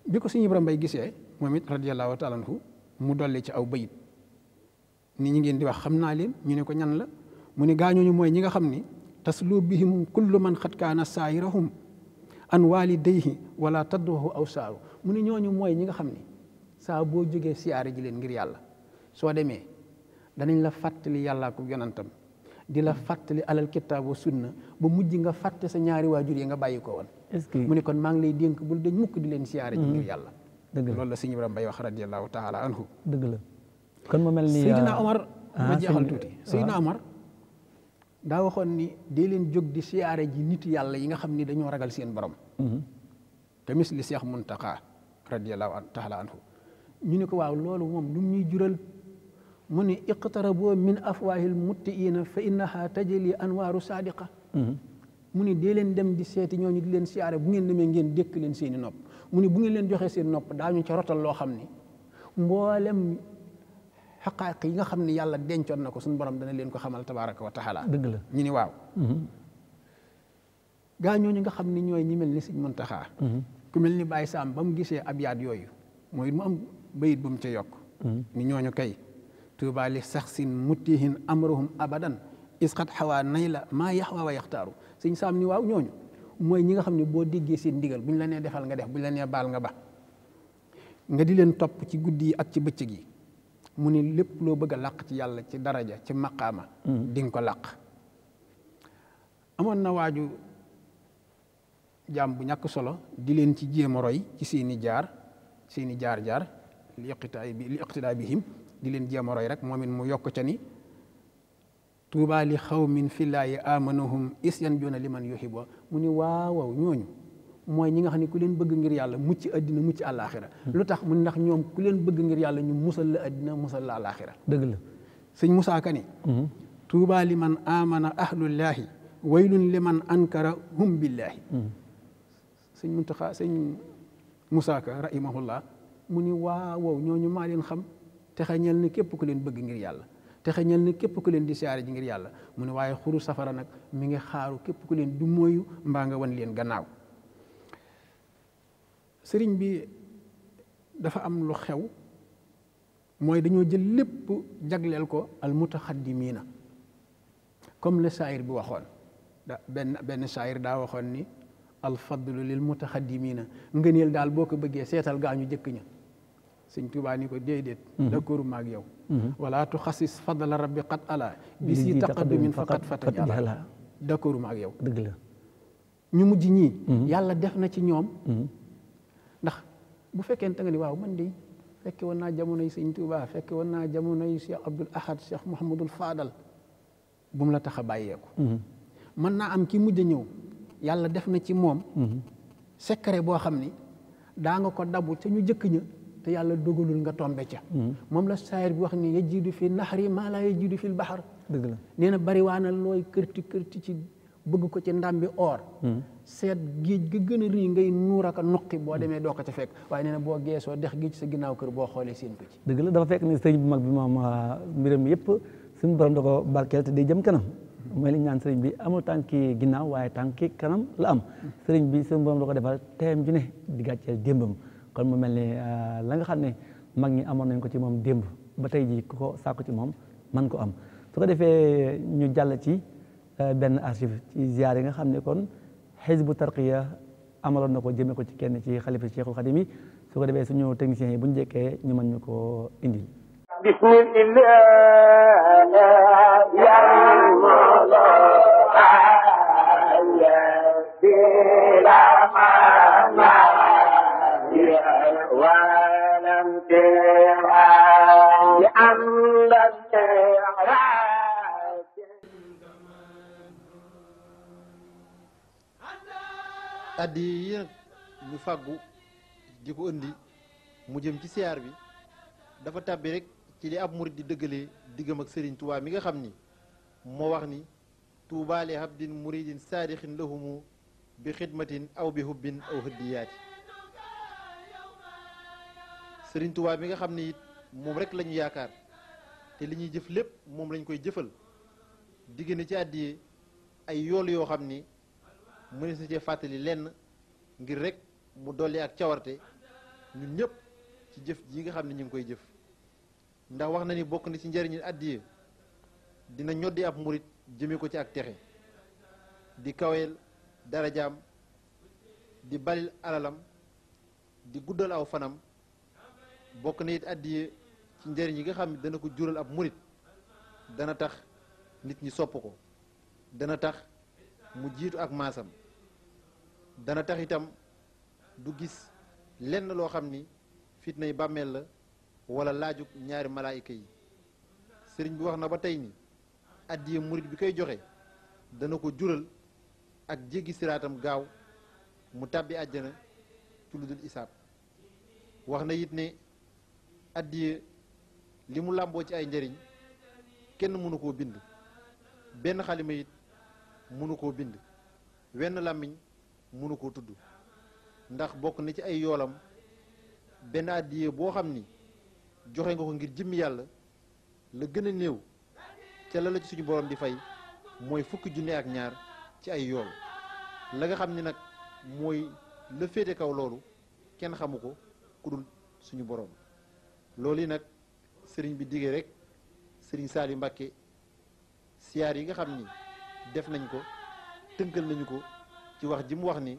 bi ko Sëñ Ibrahima Mbay gisee moom it radiyallahu taala anhu mu dolli ci aw bayit ni ñi ngeen di wax xam naa leen ñu ne ko ñan la mu ni gaañooñu mooy ñi nga xam ni taslu bihim kullu man xat kaana saayirahum an walidayhi wala tadduhu aw saaru mu ni ñooñu mooy ñi nga xam ni saa boo jógee siyaare ji leen ngir yàlla soo demee danañ la fàttali yàllaa ko yonantam di la fàttali alal kitaab wa sunna ba mujj nga fàtte sa ñaari waajur yi nga bàyyi ko woon. est-ce que mu ne kon maa ngi lay dénk bul dañ mukk di leen siyaare ji ngir yàlla. dëgg la loolu la Sëñ Ibrahima Mbay wax radiyallahu taala anhu. dëgg la kon mu mel ni Seydina Omar ma jeexal tuuti Seydina Omar daa waxoon ni dee leen jóg di siyaare ji nit yàlla yi nga xam ni dañoo ragal seen borom. te misli Cheikh Muntaqa radiyallahu taala anhu ñu ne ko waaw loolu moom lu ñuy jural mu ne iqtaraboo min afwaahil muttiina fa innaha tajali anwaaru saadiqa mu ne dee leen dem di seeti ñooñu di leen siyaare bu ngeen demee ngeen dékk leen seeni nopp mu ne bu ngeen leen joxee seen nopp daañu ca rotal loo xam ni mboolem xaqaaq yi nga xam ne yàlla dencoon na ko suñu borom dana leen ko xamal tabaraka wa taala. dëgg la ñu ni waaw gaa ñooñu nga xam ni ñooy ñi mel ni Sëñ Muntaxa ku mel ni Baye Sam ba mu gisee abyaat yooyu mooy mu am bayit bu mu ca yokk ni ñooñu kay tuuba li saxsin muttihin amruhum abadan isqat xawaa nay la maa yaxwa wa yaxtaaru Sëñ Sam ni waaw ñooñu mooy ñi nga xam ne boo déggee seen ndigal bu ñu la nee defal nga def bu ñu la nee baal nga ba nga di leen topp ci guddi yi ak ci bëccëg yi mu ni lépp loo bëgg a làq ci yàlla ci daraja ci maqaama di nga ko làq amoon na waaju jaam bu ñàkk solo di leen ci jéem a roy ci seeni jaar li iqtidaa bihim di leen jéem a roy rek moom it mu yokk ca ni tuuba li xawmin fillaahi amanahum isyan jona liman yuhibbu mu ni waaw ñooñu mooy ñi nga xam ne ku leen bëgg ngir yàlla mucc addina mucc àllaaxira lu tax mu ndax ñoom ku leen bëgg ngir yàlla ñu musal la addina musal la àllaaxira dëgg la sëñ Musaa Ka ni tuuba liman amana ahlullaahi waylun liman ankara hum billaahi sëñ Muntaxa sëñ Musaa Ka rahimahullah mu ni waaw ñooñu maa leen xam texe ñel ni képp ku leen bëgg ngir yàlla texe ñel ni képp ku leen di siyaare ji ngir yàlla mu ne waaye xuru safara nag mi ngi xaaru képp ku leen du mooyu mbaa nga wan leen gannaaw sëriñ bi dafa am lu xew mooy dañoo jël lépp jagleel ko al mutaxaddimiina comme le saayir bi waxoon benn saayir daa waxoon ni al fadlu lil mutaxaddimiina ngëneel daal boo ko bëggee seetal gaa ñu jëkk ña sëñ Tuubaa ni ko déedéet d'accord maag yow wala tuxasis fadla rabbi qad ala bi si taqaddumin faqad fatajala d'accord maag yow dëgg la ñu mujj ñii yàlla def na ci ñoom ndax bu fekkente nga ni waaw man de fekke woon naa jamonoy sëñ Tuubaa fekke woon naa jamonoy Cheikh Abdoul Ahad Cheikh Mouhamadul Fadal bu mu la tax a bàyyeeku mën naa am ki mujj a ñëw yàlla def na ci moom secret boo xam ni daa nga ko dabu ca ñu jëkk ña te yàlla dogalul nga tombe ca moom la saayir bi wax ni yajidu fi naxari maa laa yajidu fil baxar dëgg la nee na bari waa na looy kërti ci bëgg ko ci ndàmbi or seet géej ga gën a rii ngay nuur ak a nuqi boo demee doo ko ca fekk waaye nee na boo geesoo dex gi ci sa ginnaaw kër boo xoolee seen ko ci dëgg la dafa fekk ni sëriñ bu mag bi moom mbiram yëpp suñu borom da ko barkeel te day jëm kanam mooy li ñu naan sëriñ bi amul tànki ginnaaw waaye tànki kanam la am sëriñ bi suñu borom da ko defal teem ju ne di gàcceel démbam kon mu mel ni la nga xam ne mag ñi amoon nañ ko ci moom démb ba tey ji ku ko sàkku ci moom man ko am su ko defee ñu jàll ci benn archive ci ziar yi nga xam ne kon Hizbut Tarqiyyah amaloon na ko jëmee ko ci kenn ci xalifa Cheikhul Khadim yi su ko defee suñu techniciens yi bu ñu jekkee ñu mën ñu ko indil bismillah ya addi yi nag ñu fàggu di ko indi mu jëm ci siyaar bi dafa tàbbi rek ci li ab murid di dëggalee diggam ak Serigne Touba mi nga xam ni moo wax ni Touba li habdin muridin saadixin lahumu bi xidmatin aw bi hubbin aw hëddiyaati Serigne Touba mi nga xam ni it moom rek lañu yaakaar te li ñuy jëf lépp moom lañ koy jëfal digg na ci àddiyee ay yool yoo xam ni mënees na cee fàttali lenn ngir rek mu dolli ak cawarte ñun ñëpp ci jëf ji nga xam ne ñu ngi koy jëf ndax wax na ni bokk na ci njëriñu àddiyee dina ñoddi ab murit jëme ko ci ak texe di kaweel darajaam di balil alalam di guddal aw fanam bokk na it àddiyee ci njëriñ yi nga xam ne dana ko jural ab murit dana tax nit ñi sopp ko dana tax mu jiitu ak maasam dana tax itam du gis lenn loo xam ni fitnay bàmmeel la wala laajug ñaari malaayika yi sëriñ bi wax na ba tey ni addiye murit bi koy joxe dana ko jural ak jéggi siraatam gaaw mu tàbbi àjjana ci lu dul isaab wax na it ne addiye li mu làmboo ci ay njëriñ kenn mënu koo bind benn xalima it mënu koo bind wenn làmmiñ mënu koo tudd ndax bokk na ci ay yoolam benn addiye boo xam ni joxe nga ko ngir jëmmi yàlla la gën a néew ca la ci suñu borom di fay mooy fukki junne ak ñaar ci ay yool la nga xam ni nag mooy la féete kaw loolu kenn xamu ko ku dul suñu borom loolu yi nag sëriñ bi digee rek sëriñ Saliou Mbacké siyaar yi nga xam ni def nañ ko tënkal nañu ko ci wax ji mu wax ni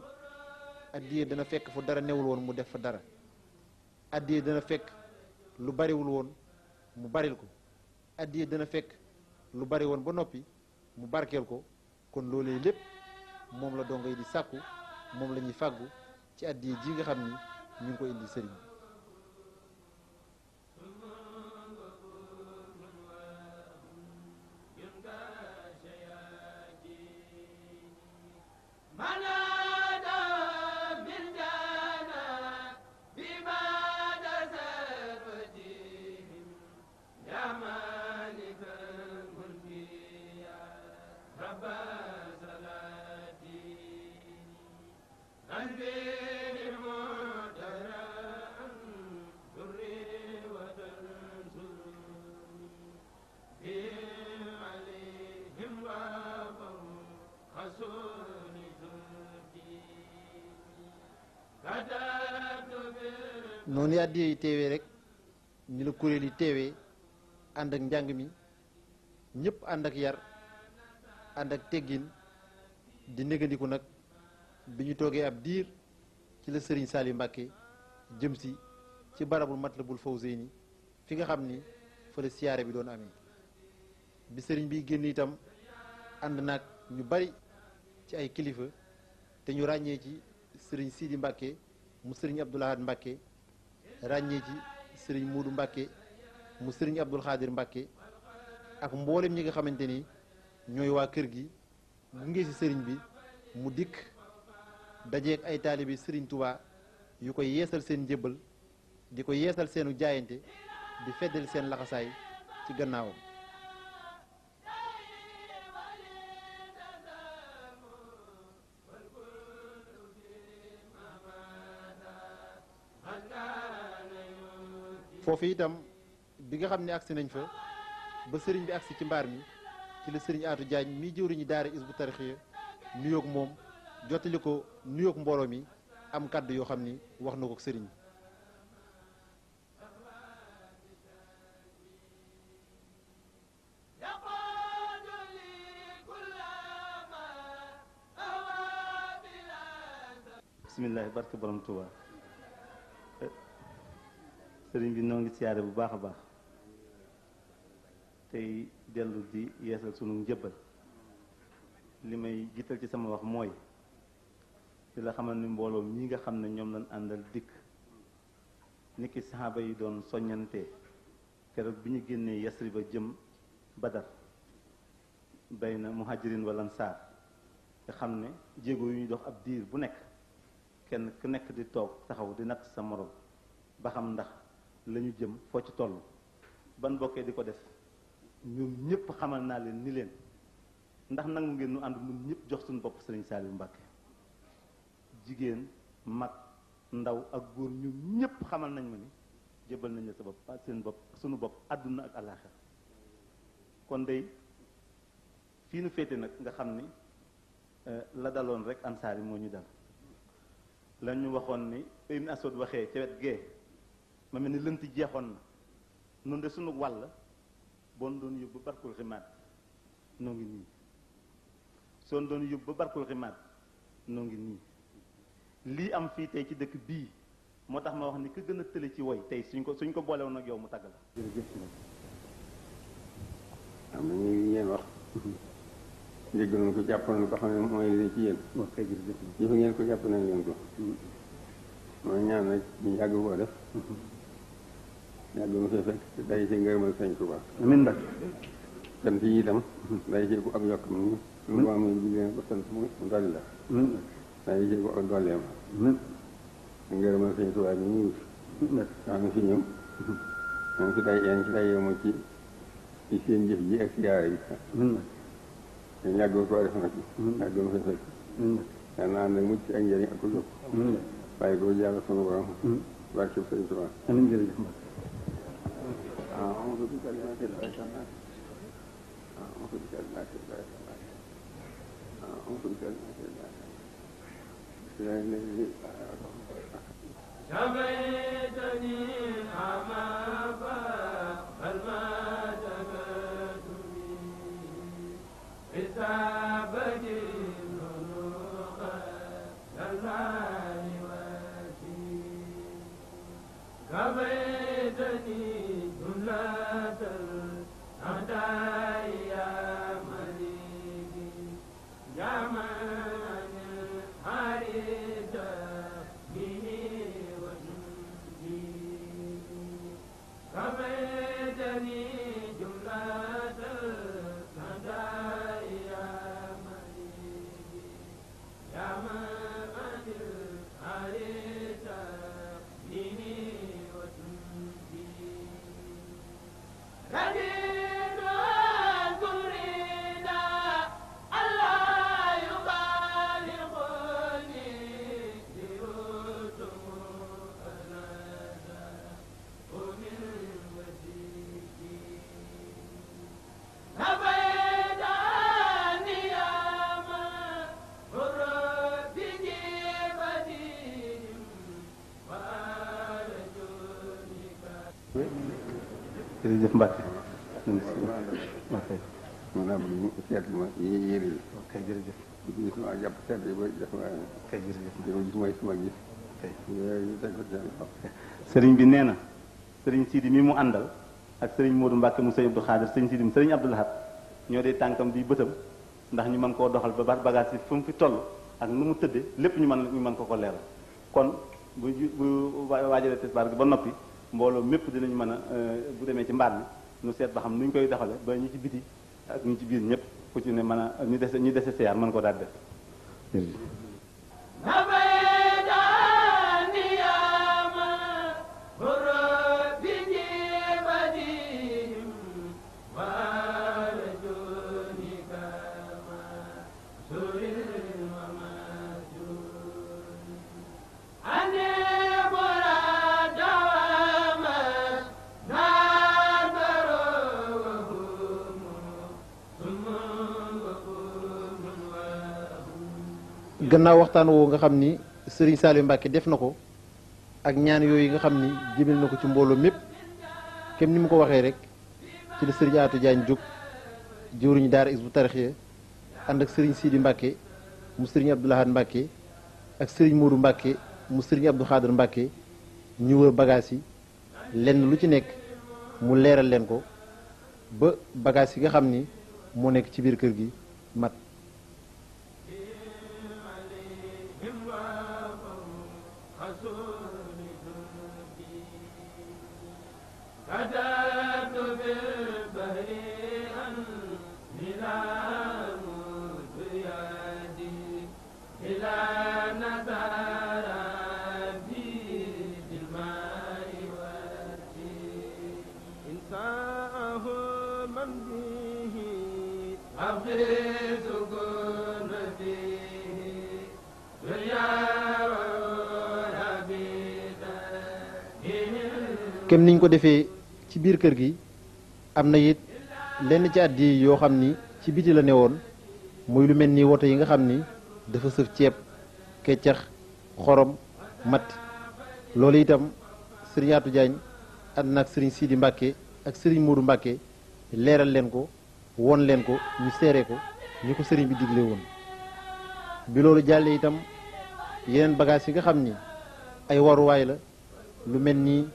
addiye dana fekk fu dara newul woon mu def fa dara addiye dana fekk lu bariwul woon mu baril ko addiye dana fekk lu bari woon ba noppi mu barkeel ko kon loolee lépp moom la dongo yi di sàkku moom la ñuy fàggu ci addiye ji nga xam ni ñu ngi ko indi sëriñ noonu addiye yi teewee rek ni la kuréel yi teewee ànd ak njàng mi ñëpp ànd ak yar ànd ak teggin di négandiku nag bi ñu toogee ab diir ci la sëriñ Saliou Mbacké jëm si ci barabul Matlabul Fawzeyni fi nga xam ni fa la siyaare bi doon amee bi sëriñ bi génn itam ànd nag ñu bari ci ay kilifa te ñu ràññee ci sëriñ Sidi Mbacké mu sëriñ Abdoul Ahad Mbacké ràññee ci sëriñ Muudu Mbacké mu sëriñ Abdul Xaadir Mbacké ak mboolem ñi nga xamante ni ñooy waa kër gi gunge ci sëriñ bi mu dikk dajeek ay taalibi sëriñ Touba yu koy yeesal seen njëbbal di ko yeesal seenu jaayante di feddal seen laxasaay ci gannaawam foofu itam bi nga xam ne agsi nañ fa ba sëriñ bi agsi ci mbaar mi ci la sëriñ Atou Diagne mii jëwriñu daara Hizbut Tarqiyyah nuyoog moom jottali ko nuyoog mbooloo mi am kàddu yoo xam ni wax na ko sëriñ bi. bisimilah barke borom Touba sëriñ bi noo ngi siyaare bu baax a baax tey dellu di yeesal sunu njëbbal li may jiital ci sama wax mooy di la xamal ni mbooloo mii nga xam ne ñoom lañ àndal dikk niki saxaaba yi doon soññante keroog bi ñu génnee Yasriba jëm Badar bayna muhajirin wal ansaar nga xam ne jéego yu ñuy dox ab diir bu nekk kenn ku nekk di toog taxaw di natt sa morom ba xam ndax la ñu jëm foo ci toll ban bokkee di ko def ñoom ñëpp xamal naa leen ni leen ndax nangu ngeen nu ànd mun ñëpp jox suñu bopp Sëriñ Saliou Mbacké jigéen mag ndaw ak góor ñoom ñëpp xamal nañ ma ni jébal nañ la sa bopp seen bopp suñu bopp àdduna ak àllaaxira kon day fii nu féete nag nga xam ni la daloon rek ansaar yi moo ñu dal la ñu waxoon ni Ibn Aswad waxee ca wet gee ma mel ni lënt jeexoon na noonu de sunu wàll bon doon yóbbu ba barkul ximaat noo ngi nii soon doon yóbbu ba barkul ximaat noo ngi nii lii am fii tey ci dëkk bii moo tax ma wax ni ku gën a tële ci woy tey suñ ko boolewoon ak yow mu tàgg la jërëjëf am na ñu ngeen wax dégg nañ ko jàpp nañ ko xam ne mooy li ci yéen jëfe ngeen ko jàpp nañ leen ko mooy ñaan nag ñu yàgg koo def yàgg mu fee fekk day ci ngërëmal Sëñ Tuubaa amiin Mbacke sant yi itam day ci ko ak yokkam ni lu ko amee bi leen ko sant mu dolli la day ci ko ak dolleem ngërëmal Sëñ Tuubaa bi ñu wut xam ne fi ñëw ñoom si day yeen ci day yemu ci seen jëf ji ak siyaare bi te yàggoo koo def nag yàggoo mu fee fekk yal na ànd ak mucc ak njëriñ ak ko jóg bàyyi ko yàlla sunu borom barke Sëñ Tuubaa amiin jërëjëf أعوذ بكلمات الله التامات أعوذ بكلمات الله التامات أعوذ بكلمات الله التامات شفيتني أمام فما جبتني إصابة النور الله وسيم كفيتني جملة الأعداء يا مليكي يا من حريت به وجودي كفيتني جملة الأعداء يا مليكي يا من حريت به رديد الكرينا الله يبالغني ليوتم أنادا ومن وجهي أبيداني يا من مر بجيبتهم وأرجونك jërëjëf Mbacke. mën naa bëgg mu seet ma yére yi. ok jërëjëf. gis ma jàpp seet yi ba def waaye. ok jërëjëf. gis mooy suma gis. ok ñu teg ko seen xol. sëriñ bi nee na sëriñ Sidi mi mu àndal ak sëriñ Modou Mbacke mu sëriñ Abdou Khadir sëriñ Sidi sëriñ Abdou Lahad ñoo dee tànkam di bëtam ndax ñu mën koo doxal ba bagage yi fu mu fi toll ak nu mu tëddee lépp ñu mën ko leeral kon bu waajalee tisbaar gi ba noppi mbooloo mépp dinañu mën a bu demee ci mbaar mi nu seet ba xam nu ñu koy doxale ba ñu ci biti ak ñu ci biir ñëpp ku ci ne mën a ñu dese siyaar mën ko daal def jërëjëf gannaaw waxtaan woo nga xam ni Serigne Saliou Mbacke def na ko ak ñaan yooyu nga xam ni jëmel na ko ci mbooloo mépp kem ni mu ko waxee rek ci la Serigne Atou Diagne jóg jëwriñu daara Hizbut Tarqiyyah ànd ak Serigne Sidi Mbacke mu Serigne Abdou Lahad Mbacke ak Serigne Modou Mbacke mu Serigne Abdou Khadir Mbacke ñu wër bagage yi lenn lu ci nekk mu leeral leen ko ba bagage yi nga xam ni moo nekk ci biir kër gi mat. kem niñ ko defee ci biir kër gi am na it lenn ci àddi yoo xam ni ci biti la newoon muy lu mel ni woto yi nga xam ni dafa sëf ceeb keccax xorom mat loolu itam Serigne Atou Diagne ànd na ak Serigne Sidi Mbacke ak Serigne Modou Mbacke leeral leen ko won leen ko ñu seere ko ñu ko Serigne bi digle woon bi loolu jàllee itam yeneen bagage yi nga xam ni ay waruwaay la lu mel ni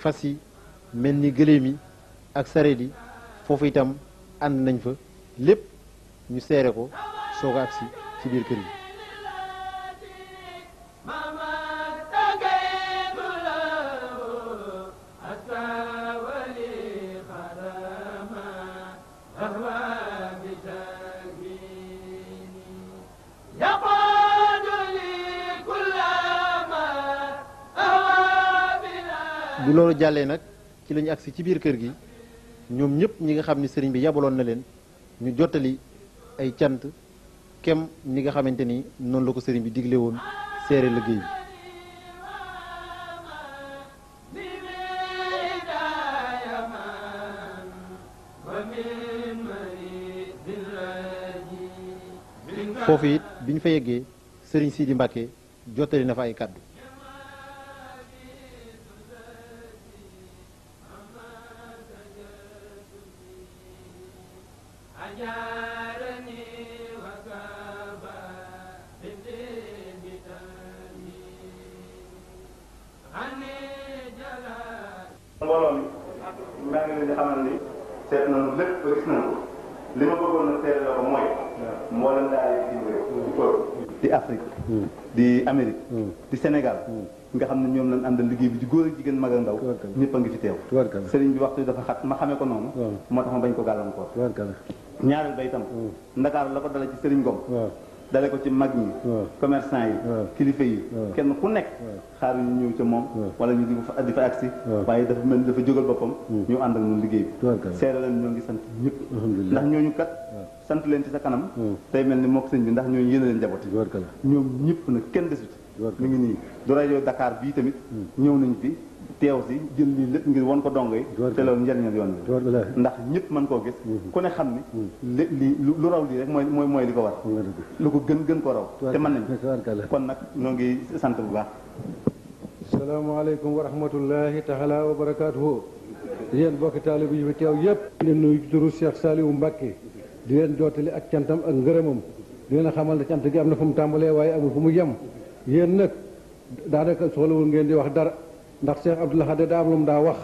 fas yi mel ni gëléem yi ak sareet yi foofu itam ànd nañ fa lépp ñu seere ko soog a agsi ci biir kër yi. bu loolu jàllee nag ci lañu agsi ci biir kër gi ñoom ñëpp ñi nga xam ni sëriñ bi yabaloon na leen ñu jottali ay cant kem ni nga xamante ni noonu la ko sëriñ bi digle woon seere liggéey bi foofu it bi ñu fa yeggee sëriñ Sidi Mbacke jottali na fa ay kàddu. mbooloo mi maa ngi leen di xamal ni seet nañu lépp ba gis nañu ko li ma bëggoon na seet la ko mooy mboolem daal di di Afrique di Amérique di Sénégal nga xam ne ñoom lañ àndal liggéey bi di góor ak jigéen mag ak ndaw ñëpp a ngi fi teew sëriñ bi waxtu dafa xat ma xamee ko noonu moo tax ma bañ ko gàllankoor ñaareel ba itam Ndakaar la ko dala ci sëriñ Ngom dale ko ci mag ñi commerçant yi kilifa yi kenn ku nekk xaar ñu ñëw ca moom wala ñu di fa agsi waaye dafa mel ni dafa jógal boppam ñu ànd ak ñun liggéey bi seere leen ñoo ngi sant ñëpp ndax ñooñu kat sant leen ci sa kanam tey mel ni mook sëñ bi ndax ñooñu yéen a leen njabooti ñoom ñëpp nag kenn desut mi ngi nii du rajo Dakar bii tamit ñëw nañ fi teew si jël lii lépp ngir won ko dongo yi te loolu njëriñal yoon bi ndax ñëpp mën koo gis ku ne xam ni li lu raw lii rek mooy li ko war lu ko gën ko raw te mën nañ kon nag ñoo ngi sant bu baax salaamaaleykum wa rahmatullahi taala wa barakaatuhu yéen bokki taalibe yi fi teew yëpp di leen nuyu turu Cheikh Saliou Mbacke di leen jottali ak cantam ak ngërëmam di leen xamal ne cant gi am na fu mu tàmbalee waaye amul fu mu yem yéen nag daanaka soxlawul ngeen di wax dara ndax Cheikh Abdou Lahad daa am lu mu daa wax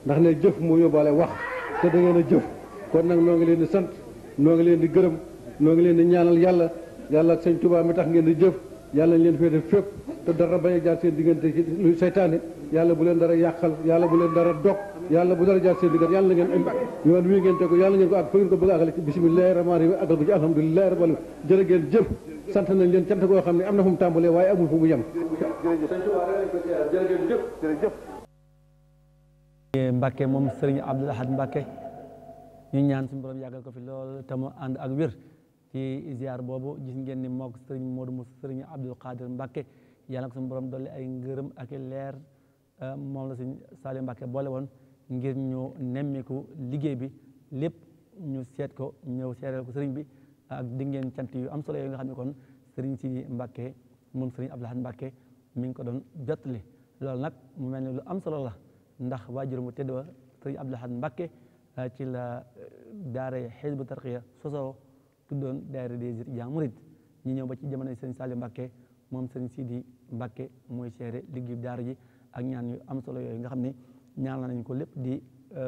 ndax ne jëf mu yóbbaale wax te da ngeen a jëf kon nag noo ngi leen di sant noo ngi leen di gërëm noo ngi leen di ñaanal yàlla ak sëñ Tuubaa mi tax ngeen di jëf yàlla leen féete fépp te dara bañ a jaar seen diggante ci lu seytaane yàlla bu leen dara yàqal yàlla bu leen dara dog yàlla bu dara jaar seen diggante yàlla na ngeen yoon wi ngeen tegu yàlla ngeen ko ak fa ngeen ko bëgg a àggale ci bisimilahi rahmaani rahim àggal ko ci alhamdulilahi rabbil alamin jërë ngeen jëf sant nañ leen cant koo xam ne am na fu mu tàmbalee waaye amul fu mu yem jërëjëf Mbacke moom Serigne Abdou Lahad Mbacke ñu ñaan suñu borom yàggal ko fi lool te mu ànd ak wér ci ziar boobu gis ngeen ni moog Serigne Modou mu Serigne Abdou Khadir Mbacke yàlla ko suñu borom dolli ay ngërëm ak leer moom la Serigne Saliou Mbacke boole woon ngir ñu nemmiku liggéey bi lépp ñu seet ko ñëw seereel ko Serigne bi ak di ngeen cant yu am solo yooyu nga xam ne kon sëriñ Sidi Mbacke moom sëriñ Abdou Lahad Mbacke mi ngi ko doon jottali loolu nag mu mel ne lu am solo la ndax waajur mu tedd wa sëriñ Abdou Lahad Mbacke ci la daara Hizbut Tarqiyyah sosoo tuddoon daara des étudiants mourides ñi ñëw ba ci jamono sëriñ Saliou Mbacke moom sëriñ Sidi Mbacke mooy seere liggéeyu daara ji ak ñaan yu am solo yooyu nga xam ne ñaan nañ ko lépp di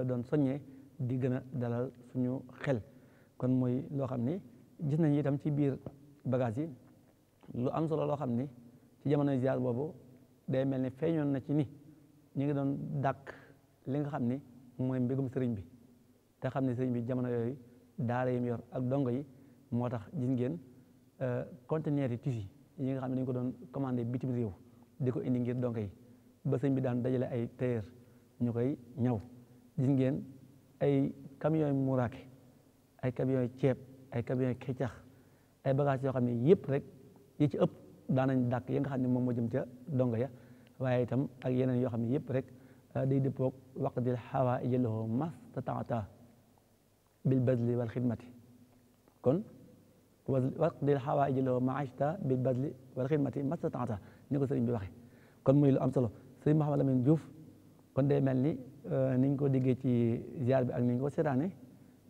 doon soññee di gën a dalal suñu xel kon mooy loo xam ne gis nañ itam ci biir bagage yi lu am solo loo xam ne ci jamono ziar boobu day mel ne feeñoon na ci ni ñu ngi doon dàkk li nga xam ne mooy mbégum sëriñ bi te xam ne sëriñ bi jamono yooyu daara yi mu yor ak dongo yi moo tax gis ngeen conteneur yi tissu yi nga xam ne dañu ko doon commandé bitim réew di ko indi ngir dongo yi ba sëriñ bi daan dajale ay tailleur ñu koy ñaw gis ngeen ay camions yu muraake ay camions yu ceeb ay camions yu kecax ay bagages yoo xam ne yëpp rek yi ci ëpp daanañ dàkk yi nga xam ne moom moo jëm ca dongo ya waaye itam ak yeneen yoo xam ne yëpp rek day dëppoog waqdil hawaaiji lahu mastata'ta bil badli wal xidmati kon waqdil hawaaiji lahu ma'ashta bil badli wal xidmati mastata'ta ni ko sëriñ bi waxe kon muy lu am solo sëriñ Mouhamadou Lamine Diouf kon day mel ni niñ ko déggee ci ziar bi ak niñ ko seetaane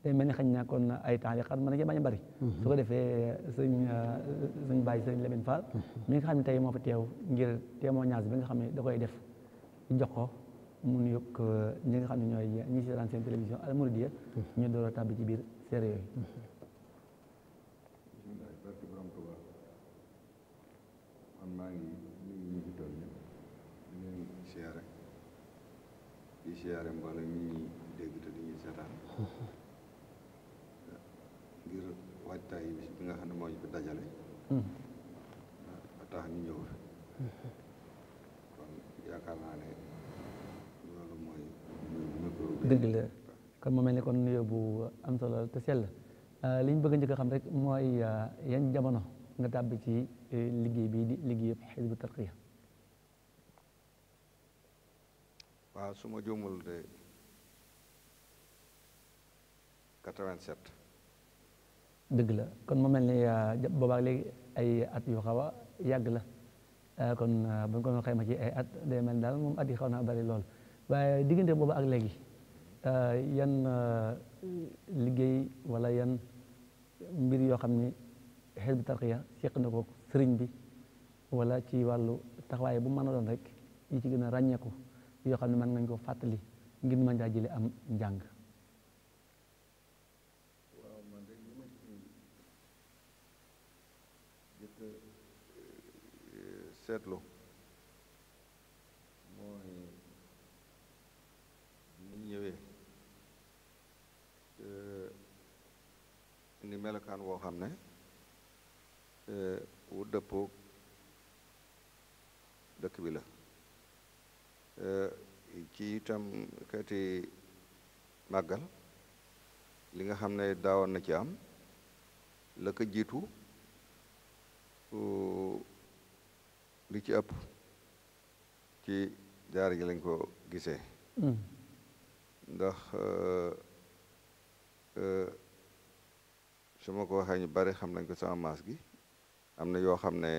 day mel ni xañ na kon ay taaliqaat mën na ci bañ a bari su ko defee suñ bàyyi sëriñ Lamine Fall mi nga xam ne tey moo fa teew ngir témoignage bi nga xam ne da koy def jox ko mu nuyoog ñi nga xam ne ñooy ñi seetaan seen télévision Al Mouridiyyah ñu door a tàbbi ci biir séeré yooyu man maa ngi nuyu ñi fi toog ñëpp di leen siyaare di siyaare mboolem ñi ñuy dégg te di ñuy seetaan ngir waajtaay bis bi nga xam ne moo ñu fi dajale ba tax ñu ñëw fi kon yaakaar naa ne loolu mooy dëgg la kon mu mel ni kon nuyoo bu am solo te sell li ñu bëgg a njëkk a xam rek mooy yan jamono nga tàbbi ci liggéey bi di liggéey yëpp Hizbut Tarqiyyah waaw su ma juumul de 87 dëgg la kon mu mel ni boobaak léegi ay at yu xaw a yàgg la kon bu ñu ko doon xayma ci ay at day mel daal moom at yi xaw naa bari lool waaye diggante boobu ak léegi yan liggéey wala yan mbir yoo xam ni Hizbut Tarqiyyah seq na ko sëriñ bi wala ci wàllu taxawaay bu mën a doon rek yi ci gën a ràññeeku yoo xam ne mën ngañ ko fàttali ngir mën daa jële am njàng waaw man de li ma ci jëkk seetlu mooy ni ñëwee ni melokaan woo xam ne wu dëppoo dëkk bi la ci itam xeeti màggal li nga xam ne daawoon na ci am la ko jiitu li ci ëpp ci daara ji lañ ko gisee ndax su ma ko waxee ñu bari xam nañ ko sama maas gi am na yoo xam ne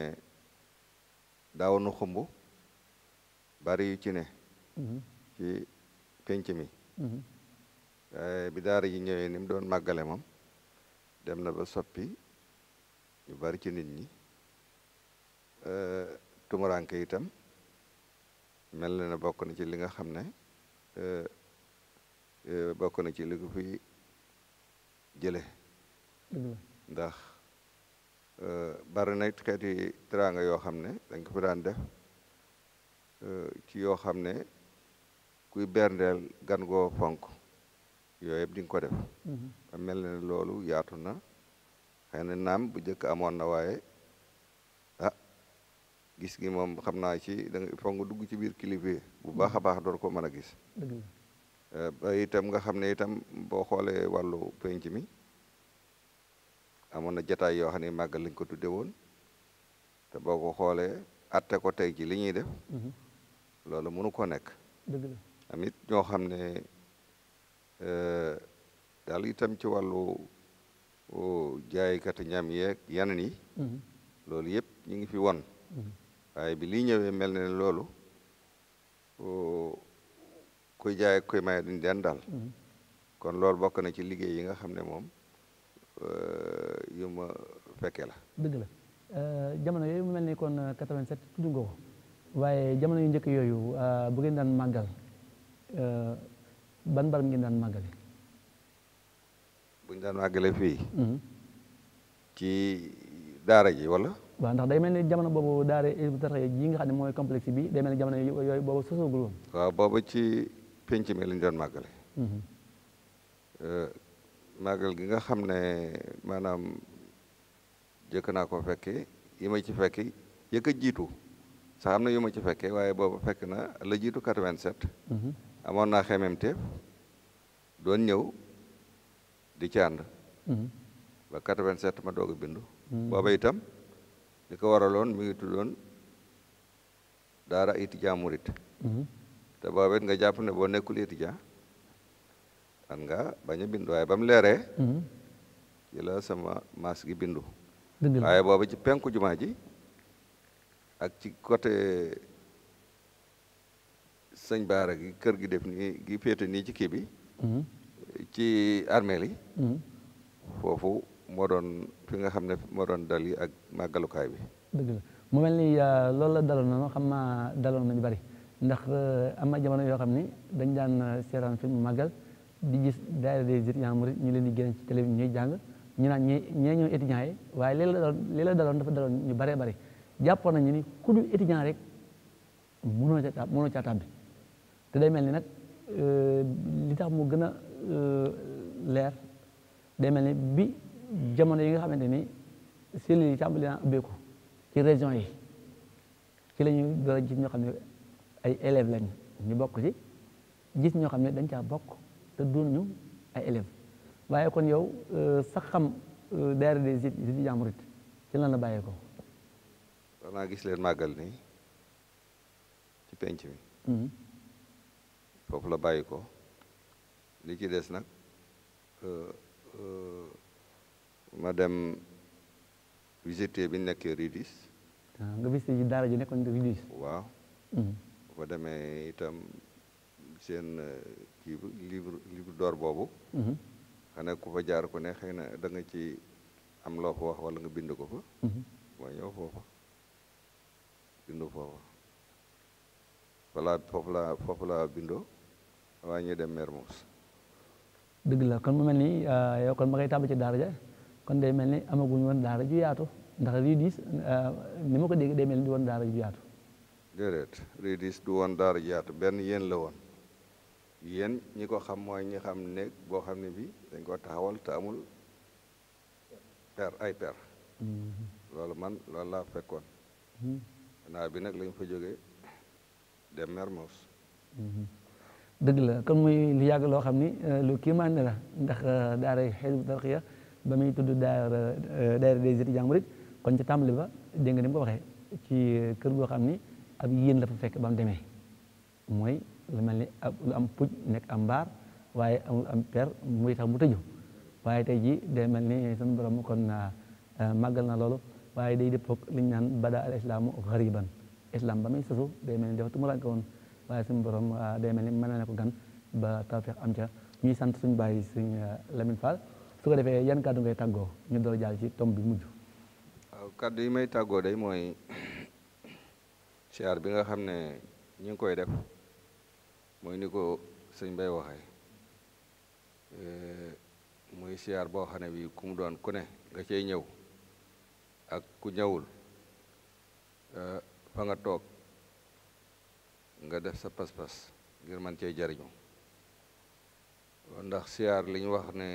daawoon na xumb bari yu ci ne ci penc mi waaye bi daara ji ñëwee ni mu doon màggale moom dem na ba soppi ñu bari ci nit ñi tumuranke itam mel na ne bokk na ci li nga xam ne bokk na ci li ko fi jële ndax bari na xeeti teraanga yoo xam ne dañ ko fi daan def ci yoo xam ne kuy berndeel gan goo fonk yooyu yëpp di nga ko def mel na ne loolu yaatu na xëy na naam bu njëkk amoon na waaye ah gis gi moom xam naa ci da nga foog nga dugg ci biir kilifa bu baax a baax door ko mën a gis ba itam nga xam ne itam boo xoolee wàllu penc mi amoon na jataay yoo xam ne màggal lañ ko tudde woon te boo ko xoolee atte ko tey ci li ñuy def loolu mënu ko nekk amit ñoo xam ne daal itam ci wàllu jaaykati ñam yeeg yeneen yi loolu yëpp ñu ngi fi won waaye bi lii ñëwee mel na ne loolu kuy jaay ak kuy maye duñ den daal kon loolu bokk na ci liggéey yi nga xam ne moom yu ma fekkee la dëgg la jamono yooyu mu mel ni kon 87 tudd nga ko waaye jamono yu njëkk yooyu bu ngeen daan màggal ban barab ngeen daan màggale buñ daan màggale fii ci daara ji wala waaw ndax day mel ni jamono boobu daara Hizbut Tarqiyyah ji nga xam ne mooy complexe bi day mel ni jamono yooyu boobu sosogul woon waaw boobu ci penc mi lañ doon màggale màggal gi nga xam ne maanaam jëkk naa ko fekke yi ma ci fekki yëkk a jiitu sax am na yu ma ci fekke waaye boobu fekk na la jiitu 87 amoon naa xememteef doon ñëw di ci ànd ba 87 ma doog a bindu booba itam li ko waraloon mi ngi tuddoon daara étudiant murit te booba it nga jàpp ne boo nekkul étudiant an nga bañ a bindu waaye ba mu leeree ci la sama maas gi bindu waaye booba ci penku jumaa ji ak ci côté sëñ Baara gi kër gi def nii gi féete nii ci kii bi ci armeel yi foofu moo doon fi nga xam ne moo doon dal yi ak màggalukaay bi dëgg la mu mel ni loolu la daloon na xam naa daloon nañu bari ndax am na jamono yoo xam ni dañ daan seetaan film màggal di gis daayira des étudiants mourides ñu leen di génn ci télévision ñuy jàng ñu naan ñee ñoo étudiants yi waaye li la daloon dafa daloon ñu baree bari jàppoon nañu ni ku dul étudiant rek mënoo caa tàbbi te day mel ni nag li tax mu gën a leer day mel ni bi jamono yi nga xamante ni cellules yi tàmbali naa ubbeeku ci région yi ci la ñuy door a gis ñoo xam ne ay élèves lañ ñu bokk ci gis ñoo xam ne dañ caa bokk te doon ñu ay élèves waaye kon yow sax xam daayira des étudiants mourides ci lan la bàyyee ko danaa gis leen màggal nii ci penc mi foofu la bàyyi ko li ci des nag ma dem visiter bi nekkee Ridis nga visiter ji daara ji nekkoon Ridis waaw bu fa demee itam seen kii livre d'or boobu xanaa ku fa jaar ku ne xëy na da nga ci am loo fa wax wala nga bind ko fa mooy ñëw foofa bindu foofa foofu laa bindoo waaye ñu dem Mermoz dëgg la kon mu mel ni yow kon ma ngay tàbb ci daara ja kon day mel ni amaguñu woon daara ju yaatu ndax Ridis ni ma ko dégg day mel ni di woon daara ju yaatu déedéet Ridis du woon daara ju yaatu benn yéen la woon yéen ñi ko xam mooy ñi xam néeg boo xam ne bi dañ ko taxawal te amul ay per loolu laa fekkoon naa bi nag lañ fa jógee dem Mermoz dëgg la kon muy lu yàgg loo xam ni lu kiimaan la ndax daara Hizbut Tarqiyyah ba muy tudd daayira des étudiants mourides kon ci tàmbali ba dégg nga ni mu ko waxee ci kër goo xam ni ab yéen la fa fekk ba mu demee mooy lu mel ni lu am puj nekk am mbaar waaye amul am per muy tax mu tëju waaye tey jii day mel ni sunu borom kon màggal na loolu waaye day dëppoog li ñu naan bada al islaamu xariban islam ba muy sosu day mel ni dafa tumuranke woon waaye suñu borom day mel ni mën na ko gan ba tawfiq am ca ñuy sant suñu bàyyi suñ Lamine Fall su ko defee yan kàddu ngay tàggoo ñu door jàll ci tomb bi mujj waaw kàddu yi may tàggoo day mooy siyaar bi nga xam ne ñu ngi koy def mooy ni ko sëñ Bay waxee muy siyaar boo xam ne bi ku mu doon ku ne nga cey ñëw ak ku ñëwul fa nga toog nga def sa pas-pas ngir man cee jariñu ndax siyaar li ñu wax ne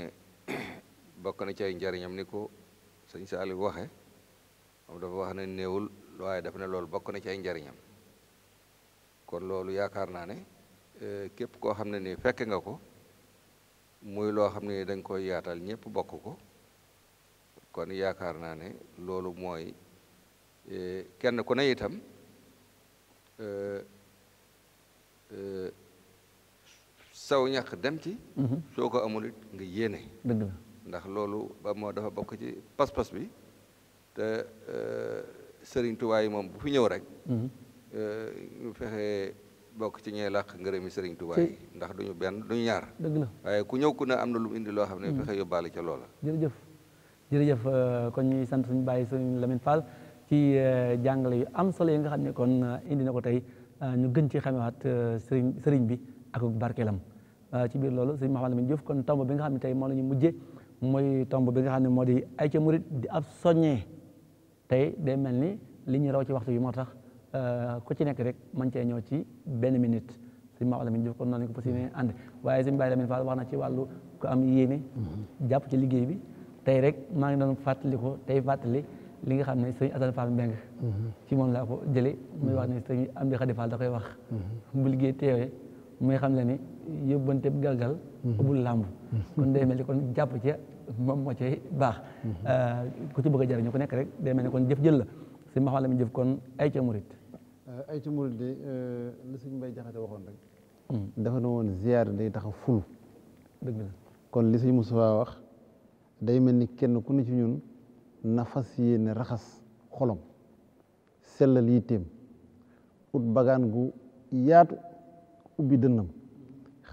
bokk na ci ay njariñam ni ko sëñ Saliou waxe moom dafa wax ne néewul waaye daf ne loolu bokk na ci ay njariñam kon loolu yaakaar naa ne képp koo xam ne nii fekke nga ko muy loo xam ne dañ koy yaatal ñëpp bokk ko kon yaakaar naa ne loolu mooy kenn ku ne itam saw ñax dem ci soo ko amul it nga yéene dëgg la ndax loolu ba moo dafa bokk ci pas-pas bi te Sëriñ Tuubaa yi moom bu fi ñëw rek ñu fexe bokk ci ñee làq ngërëmi Sëriñ Tuubaa yi ndax duñu benn duñu ñaar dëgg la waaye ku ñëw ku ne am na lu mu indi loo xam ne fexe yóbbaale ca loola jërëjëf kon ñuy sant suñu bàyyi Sëriñ Lamine Fall ci jàngale yu am solo yi nga xam ne kon indi na ko tey ñu gën ci xamewaat sëriñ bi ak barkeelam ci biir loolu sëriñ Mouhamadou Lamine Diouf kon tomb bi nga xam ne tey moo la ñu mujjee mooy tomb bi nga xam ne moo di ay ca murit di ab soññee tey day mel ni li ñu raw ci waxtu bi moo tax ku ci nekk rek mën cee ñëw ci benn minute sëriñ Mouhamadou Lamine Diouf kon noonu lañ ko fas yéene ànd waaye sëriñ Baye Lamine Fall wax na ci wàllu ko am yéene jàpp ci liggéey bi tey rek maa ngi doon fàttali ko tey fàttali li nga xam ne sëriñ Assane Fall Mbeng ci moom laa ko jëlee muy wax ne sëriñ Amdi Xadi Fall da koy wax bu liggéey teewee muy xam le ni yóbbante galgal ubul làmb kon day mel ni kon jàpp ci moom moo cay baax ku ci bëgg a jariñu ku nekk rek day mel ni kon jëf jël la sëriñ Mouhamadou Lamine Diouf kon ay ca murit ay ca murit de li sëriñ Mbay Jaxate waxoon rek dafa ne woon ziyaar day tax a fulu dëgg la kon li sëriñ Moustapha wax day mel ni kenn ku ne ci ñun na fas yéene raxas xolom sellal yitteem ut bagaan gu yaatu ubbi dënnam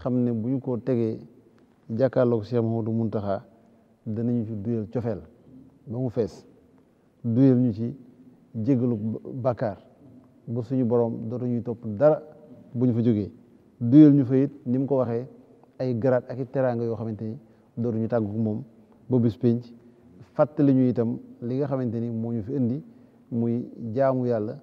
xam ne bu ñu ko tegee jàkkaarloog Cheikh Mouhamadou Mountakha danañu ci duyal cofeel ba mu fees duyal ñu ci jégalu bàkkaar ba suñu borom dootuñuy topp dara bu ñu fa jógee duyal ñu fa it ni mu ko waxee ay garaat ak i teraanga yoo xamante ni dootuñu tàggu moom ba bis penc fàttali ñu itam li nga xamante ni moo ñu fi indi muy jaamu yàlla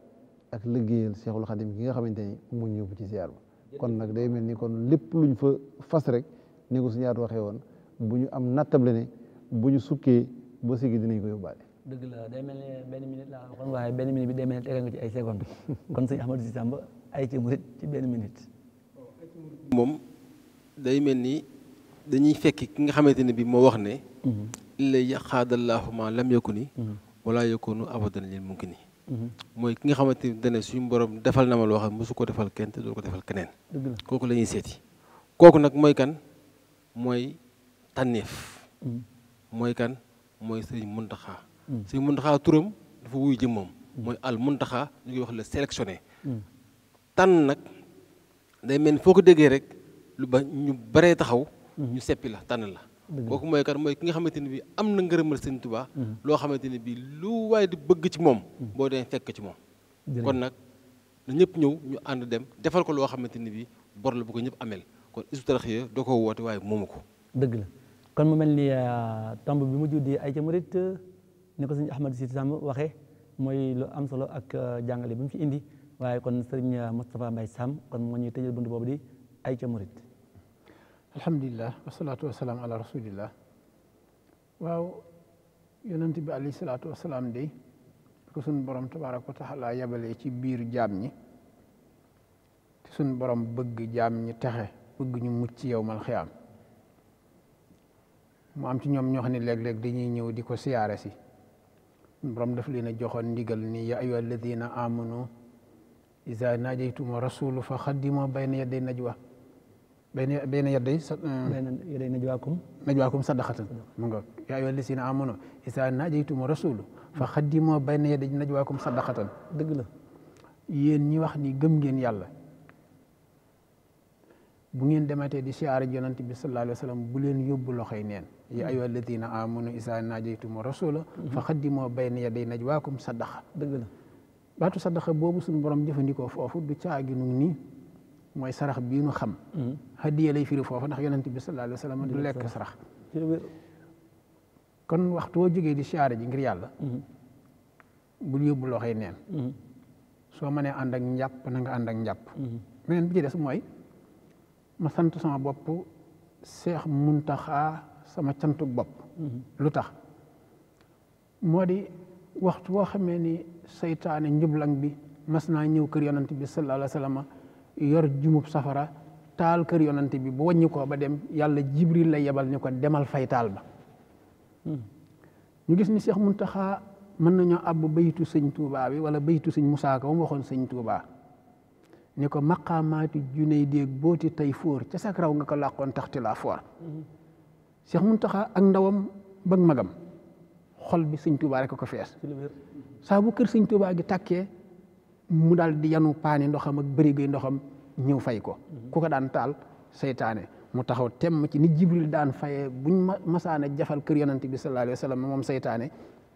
ak liggéeyal Seexul Xadim gi nga xamante ni moo ñu yóbbu ci ziar ba kon nag day mel ni kon lépp luñ fa fas rek ni ko suñu yaatu waxee woon bu ñu am nattable ne bu ñu sukkee ba sigi dinañ ko yóbbaale. dëgg la day mel ne benn minute laa waxoon waaye benn minute bi day mel ne tegal nga ci ay seconde kon sëñ Ahmadou Sy Samba ay ci murit ci benn minute. moom day mel ni dañuy fekk ki nga xamante ne bi moo wax ne illa yaqaadallaahu ma lam yakuni wala yakunu abadan lil mumkini mooy ki nga xamante ni dane suñu borom defal na ma loo xam mosu ko defal kenn te doo ko defal keneen kooku la ñuy seeti kooku nag mooy kan mooy tànneef mooy kan mooy sëriñ Muntaxa sëriñ Muntaxa turam dafa wuyu jëmmam mooy al Muntaxa ñu ngi wax le sélectionné tànn nag day mel ni foo ko déggee rek lu ba ñu baree taxaw ñu seppi la tànn la kooku mooy kan mooy ki nga xamante ne bi am na ngërëmal Sëriñ Tuubaa loo xamante ne bi lu waaye di bëgg ci moom boo dee fekk ci moom kon nag na ñëpp ñëw ñu ànd dem defal ko loo xamante ne bi bor la bu ko ñëpp amel kon Hizbut Tarqiyyah doo ko woote waaye moomu ko dëgg la kon mu mel ni tomb bi mu juddi ay ca murit ni ko sëñ Ahmadou Sy Samb waxee mooy lu am solo ak jàngale bi mu ci indi waaye kon sëriñ Moustapha Mbaye Sam kon moo ñuy tëjal bunt boobu di ay ca murit alhamdulilah wasalaatu wasalaam ala rasulillah waaw yonent bi alayhi salaatu wasalaam day ko suñ borom tabaaraka wa taala yabalee ci biir jaam ñi te suñ borom bëgg jaam ñi texe bëgg ñu mucc yawmal xiyaam mu am ci ñoom ñoo xam ne léeg-léeg dañuy ñëw di ko siyaare si suñ borom daf leen a joxoon ndigal ni ya ayyuha alladina amanu iza najaytum rasulu fa xaddimu bayna yaday najwa bayna yaday najwaakum sadaqatan mu nga yaa ayyuha alladina amanu iza najaytum rasulu fa xaddimu bayna yaday najwaakum sadaqatan dëgg la yéen ñi wax ni gëm ngeen yàlla bu ngeen dematee di siyaare yonent bi sallallahu alayhi wa sallam bu leen yóbbu loxoy neen yaa ayyuha alladina amanu iza najaytum rasula fa xaddimu bayna yaday najwaakum sadaqa dëgg la baatu sadaqa boobu suñu borom jëfandikoo foofu du caaginu nii mooy sarax bii nu xam hadiya lay firi foofu ndax yonent bi sallallahu alayhi wa sallam du lekk sarax kon waxtu woo jógee di siyaare ji ngir yàlla bul yóbbu loxoy neen soo mënee ànd ak njàpp na nga ànd ak njàpp beneen bi ci des mooy ma sant sama bopp Seex Muntaxa sama cantuk bopp lu tax moo di waxtu woo xamee ni seytaane njublang bi mas naa ñëw kër yonent bi sallallahu alayhi wa sallam yor jumub safara taal kër yonent bi bu wàññi ko ba dem yàlla jibril la yebal ni ko demal fay taal ba ñu gis ni Seex Muntaxa mën nañoo àbb baytu sëñ Tuubaa bi wala baytu sëñ Musaa Ka mu waxoon sëñ Tuubaa ni ko maqaamaati juney déeg booti tey fóor ca sak raw nga ko làqoon taxti laa foor Seex Muntaxa ak ndawam bëgg magam xol bi sëñ Tuubaa rek ko fees saa bu kër sëñ Tuubaa gi tàkkee mu daal di yanu paani ndoxam ak bërigoy ndoxam ñëw fay ko ku ko daan taal seytaane mu taxaw temm ci ni Jibril daan fayee buñ masaana jafal kër yonent bi sallallahu alayhi wa sallam moom seytaane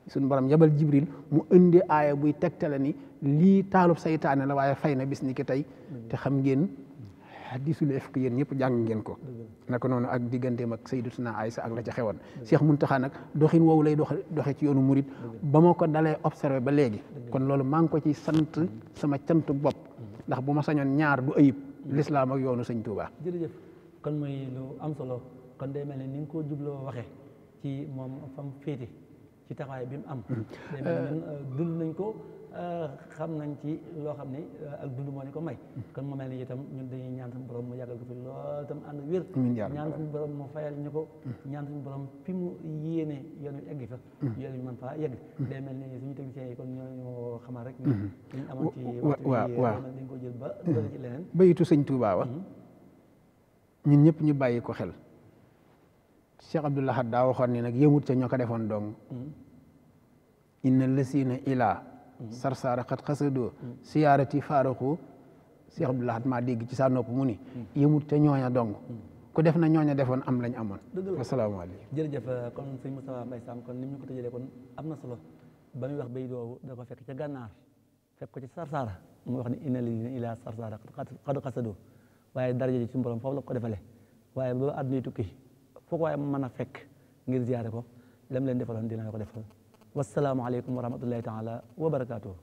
suñu borom yabal Jibril mu indi aaya buy tegtale ni lii taalub seytaane la waaye fay na bis ni ki tey te xam ngeen hadiisul ifk yéen ñëpp jàng ngeen ko naka noonu ak digganteem ak Sayyidatuna Aysa ak la ca xewoon Cheikh Muntaxa nag doxin woowu lay doxe ci yoonu murit ba ma ko dalee observé ba léegi kon loolu maa ngi ko ci sant sama cantu bopp ndax bu ma sañoon ñaar du ayib lislaam ak yoonu sëñ Tuubaa jërëjëf kon muy lu am solo kon day mel ne ni nga ko jubloo waxee ci moom fam féete ci taxawaay bi mu am day mel ne dund nañ ko xam nañ ci loo xam ne ak dund moo ñu ko may kon mu mel ni itam ñun dañuy ñaan suñu borom mu yàggal ko fi lool itam ànd wér ñaan suñu borom mu fayal ñu ko ñaan suñu borom fi mu yéene yoon wi egg fa yoon wi mën faa yegg day mel ni suñu techniciens yi kon ñoo xamal rek ni ñu amoon ci waxtu yi dañ ko jël ba doole ci leneen bayitu sëñ Tuubaa wa ñun ñëpp ñu bàyyi ko xel Cheikh Abdoul Ahad daa waxoon ni nag yëmut ca ñoo ko defoon dong inna lasina ilaa sarsaara xat xasadoo siyaarati faaraxu Cheikh Abdoul Ahad maa dégg ci sa nopp mu ni yëmut ca ñooña dong ku def na ñooña defoon am lañ amoon asalaamaaleykum jërëjëf kon sëñ Moustapha Mbaye Sam kon ni ñu ko tëjee kon am na solo ba muy wax bay doowu da ko fekk ca gànnaar fekk ko ci sarsaara mu wax ni inna lasina ilaa sarsaara xat xasadoo waaye daraja ji suñu borom foofu la ko defale waaye ba àdduna tukki foo ko waaye mën a fekk ngir ziyaare ko lam leen defaloon dina la ko defal wasalaamu aleykum wa rahmatullahi taala wa barakaatuhu